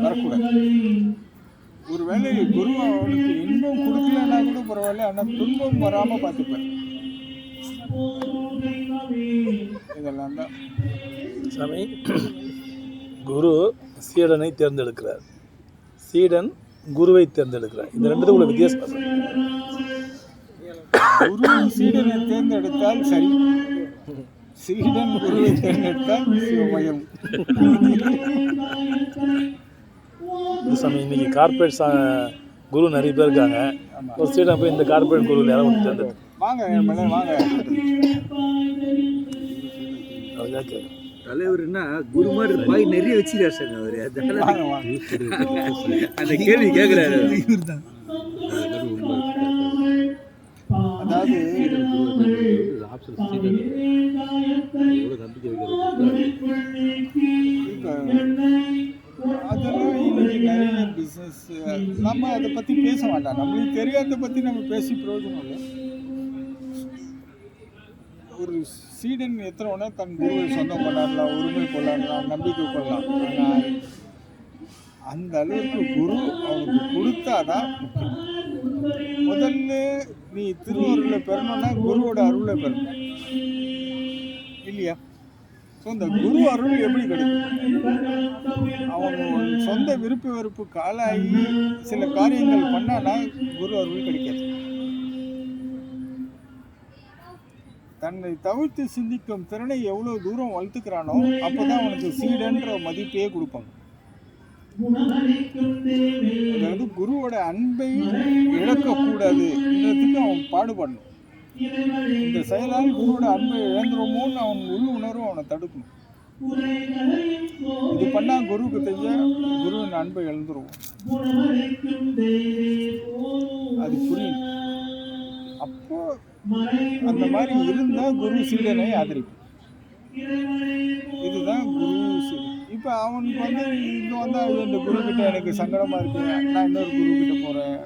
வரக்கூடாது. ஒருவேளை குரு அவனுக்கு இன்பம் கொடுக்கலன்னா கூட பரவாயில்ல, ஆனால் துன்பம் வராமல் பார்த்துப்பேன். இதெல்லாம் தான் சாமி. குரு சீடனை தேர்ந்தெடுக்கிறார், சீடன் குருவை தேர்ந்தெடுக்கிறார். இந்த ரெண்டுத்துக்கு உள்ள வித்தியாசம். குரு சீடனை தேர்ந்தெடுத்தால் சரி, சீடன் குருவை தேர்ந்தெடுத்தால் சிவமயம். சாமி இன்னைக்கு கார்பரேட் குரு நிறைய பேர் இருக்காங்க. ஒரு சீடன் போய் இந்த கார்பரேட் குரு யாரும் ஒன்று தேர்ந்தெடுத்து வாங்க வாங்க. தலைவர்னா குரு மாதிரி பாய் நிறைய வச்சுக்கிறார் சார் அவரு. அந்த கேள்வி கேட்கிறாரு. அதாவது அதெல்லாம் இன்னைக்கு நிறைய பிஸ்னஸ், நம்ம அதை பற்றி பேச வேண்டாம். நம்மளுக்கு தெரியாத பற்றி நம்ம பேசி பிரயோஜனம் இல்லை. ஒரு சீடன் எத்தனை வேணா தன் குருவை சொந்தம் கொண்டாடலாம், உரிமை கொண்டாடலாம், நம்பிக்கை கொள்ளலாம். ஆனால் அந்த அளவுக்கு குரு அவனுக்கு கொடுத்தாதான் முக்கியம். முதல்ல நீ திருவருளை பெறணும்னா குருவோட அருளை பெறணும் இல்லையா? ஸோ இந்த குரு அருள் எப்படி கிடைக்கும்? அவன் சொந்த விருப்பு வெறுப்பு காலாகி சில காரியங்கள் பண்ணானா குரு அருள் கிடைக்காது. தன்னை தவிர்த்து சிந்திக்கும் திறனை எவ்வளோ தூரம் வளர்த்துக்கிறானோ அப்போதான் அவனுக்கு சீடன்ற மதிப்பையே கொடுப்பாங்க. அதாவது குருவோட அன்பை இழக்கக்கூடாதுன்றதுக்கு அவன் பாடுபடணும். இந்த செயலால் குருவோட அன்பை இழந்துருமோன்னு அவன் உள் உணர்வு அவனை தடுக்கணும். இது பண்ணா குருவுக்கு தெரிய குருவின் அன்பை இழந்துருவோம், அது புரியும். அப்போ அந்த மாதிரி இருந்தா குரு சீடனை ஆதரிக்கும். இதுதான் குரு சீடன். இப்போ அவனுக்கு இங்கே வந்தால் இந்த குரு கிட்ட எனக்கு சங்கடமாக இருக்கு, நான் இன்னொரு குரு கிட்ட போகிறேன்,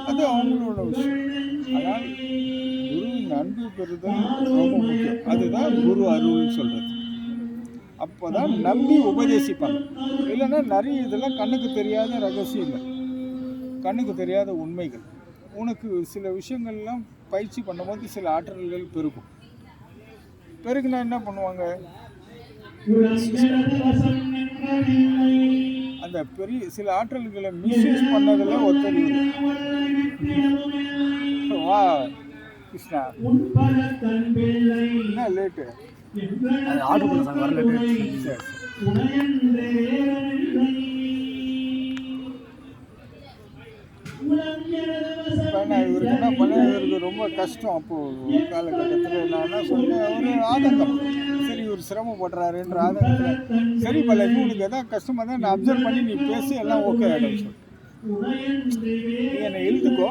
அது அவங்களோட விஷயம். ஆனால் குருவின் அன்பு பெறுதல் ரொம்ப முக்கியம். அதுதான் குரு அருள்னு சொல்கிறது. அப்போ தான் நம்பி உபதேசிப்பாங்க. இல்லைன்னா நிறைய இதெல்லாம் கண்ணுக்கு தெரியாத ரகசியங்கள். கண்ணுக்கு தெரியாத உண்மைகள். உனக்கு சில விஷயங்கள்லாம் பயிற்சி பண்ணும்போது சில ஆற்றல்கள் பெருகும். பெருகுனா என்ன பண்ணுவாங்க, அந்த பெரிய சில ஆற்றல்களை மிஸ்யூஸ் பண்ணதில் ஒருத்தர் வா கிருஷ்ணா, என்ன லேட்டு ஆர்டர் பண்ண சார் வரல. சரி. இப்போ நான் இவருக்கு என்ன பண்ணேன், இவருக்கு ரொம்ப கஷ்டம். அப்போது காலகட்டத்தில் என்னன்னா சொன்னேன், ஒரு ஆதங்கம், சரி இவர் சிரமப்படுறாருன்ற ஆதங்கத்தில், சரி பல உனக்கு எதாவது கஷ்டமாக தான் நான் அப்சர்வ் பண்ணி நீ பேசி எல்லாம் ஓகே ஆகிடும் சொல்லி என்னை எழுதுக்கோ,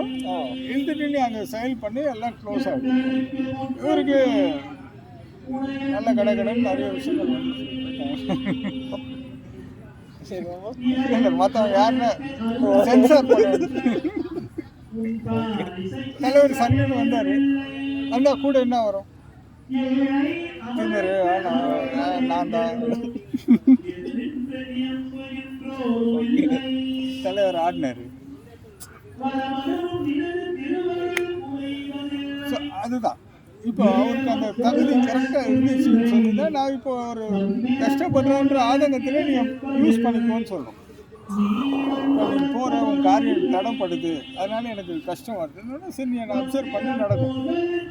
எழுதுட்டு நீ அங்கே செயல் பண்ணி எல்லாம் க்ளோஸ் ஆகிடும். இவருக்கு நல்ல கடைக்கடன் நிறைய விஷயங்கள் வந்து சரி மாமா. மற்றவங்க யாருன்னு சென்சார் பண்ண தலைவர் சன்னின்னு வந்தார். வந்தால் கூட என்ன வரும், நான் தான் தலைவர் ஆடினார். ஸோ அதுதான் இப்போ அவருக்கு அந்த தகுதி கரெக்டாக இருந்துச்சுன்னு சொல்லி தான் நான் இப்போ ஒரு கஷ்டப்படுறோன்ற ஆதங்கத்தில் நீங்கள் யூஸ் பண்ணிக்கோன்னு சொல்கிறோம். நீ போகிற உன் காரியம் தடப்படுது, அதனால எனக்கு கஷ்டம் வருதுன்னு சரி நீ என்னை அப்சர்வ் பண்ணி நடக்கும்.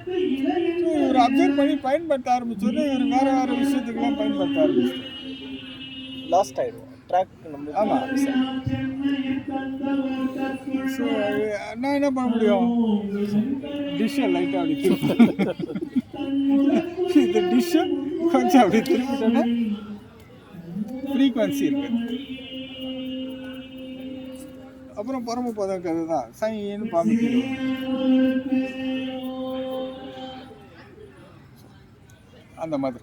ஸோ இவர் அப்சர்வ் பண்ணி பயன்படுத்த ஆரம்பிச்சோன்னே இவர் வேறு வேறு விஷயத்துக்கெல்லாம் பயன்படுத்த ஆரம்பிச்சு லாஸ்ட் ஆகிடுவோம் ட்ராக் நம்ம. ஆமாம். ஸோ நான் என்ன பண்ண முடியும், டிஷ்ஷை லைட்டாக அப்படி திருப்பி இந்த டிஷ்ஷை கொஞ்சம் அப்படி திருப்பிட்டோன்னா ஃப்ரீக்வன்சி இருக்கு. அப்புறம் பரமபதம் அதுதான் சைன்னு பாம்பிக்கிறோம். அந்த மாதிரி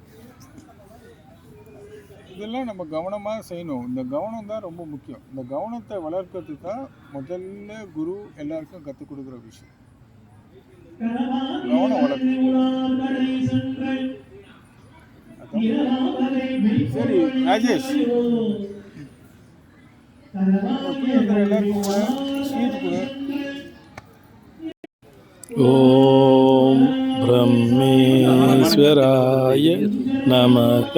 இதெல்லாம் நம்ம கவனமாக செய்யணும். இந்த கவனம் தான் ரொம்ப முக்கியம். இந்த கவனத்தை வளர்க்கறதுக்கு தான் முதல்ல குரு எல்லாருக்கும் கற்றுக் கொடுக்குற விஷயம். கவனம் வளர்க்கணும். சரி ராஜேஷ், எல்லாருக்கும் கூட ஸ்வீட் கொடு. ஓம் பிரம்மேஸ்வராய நமக.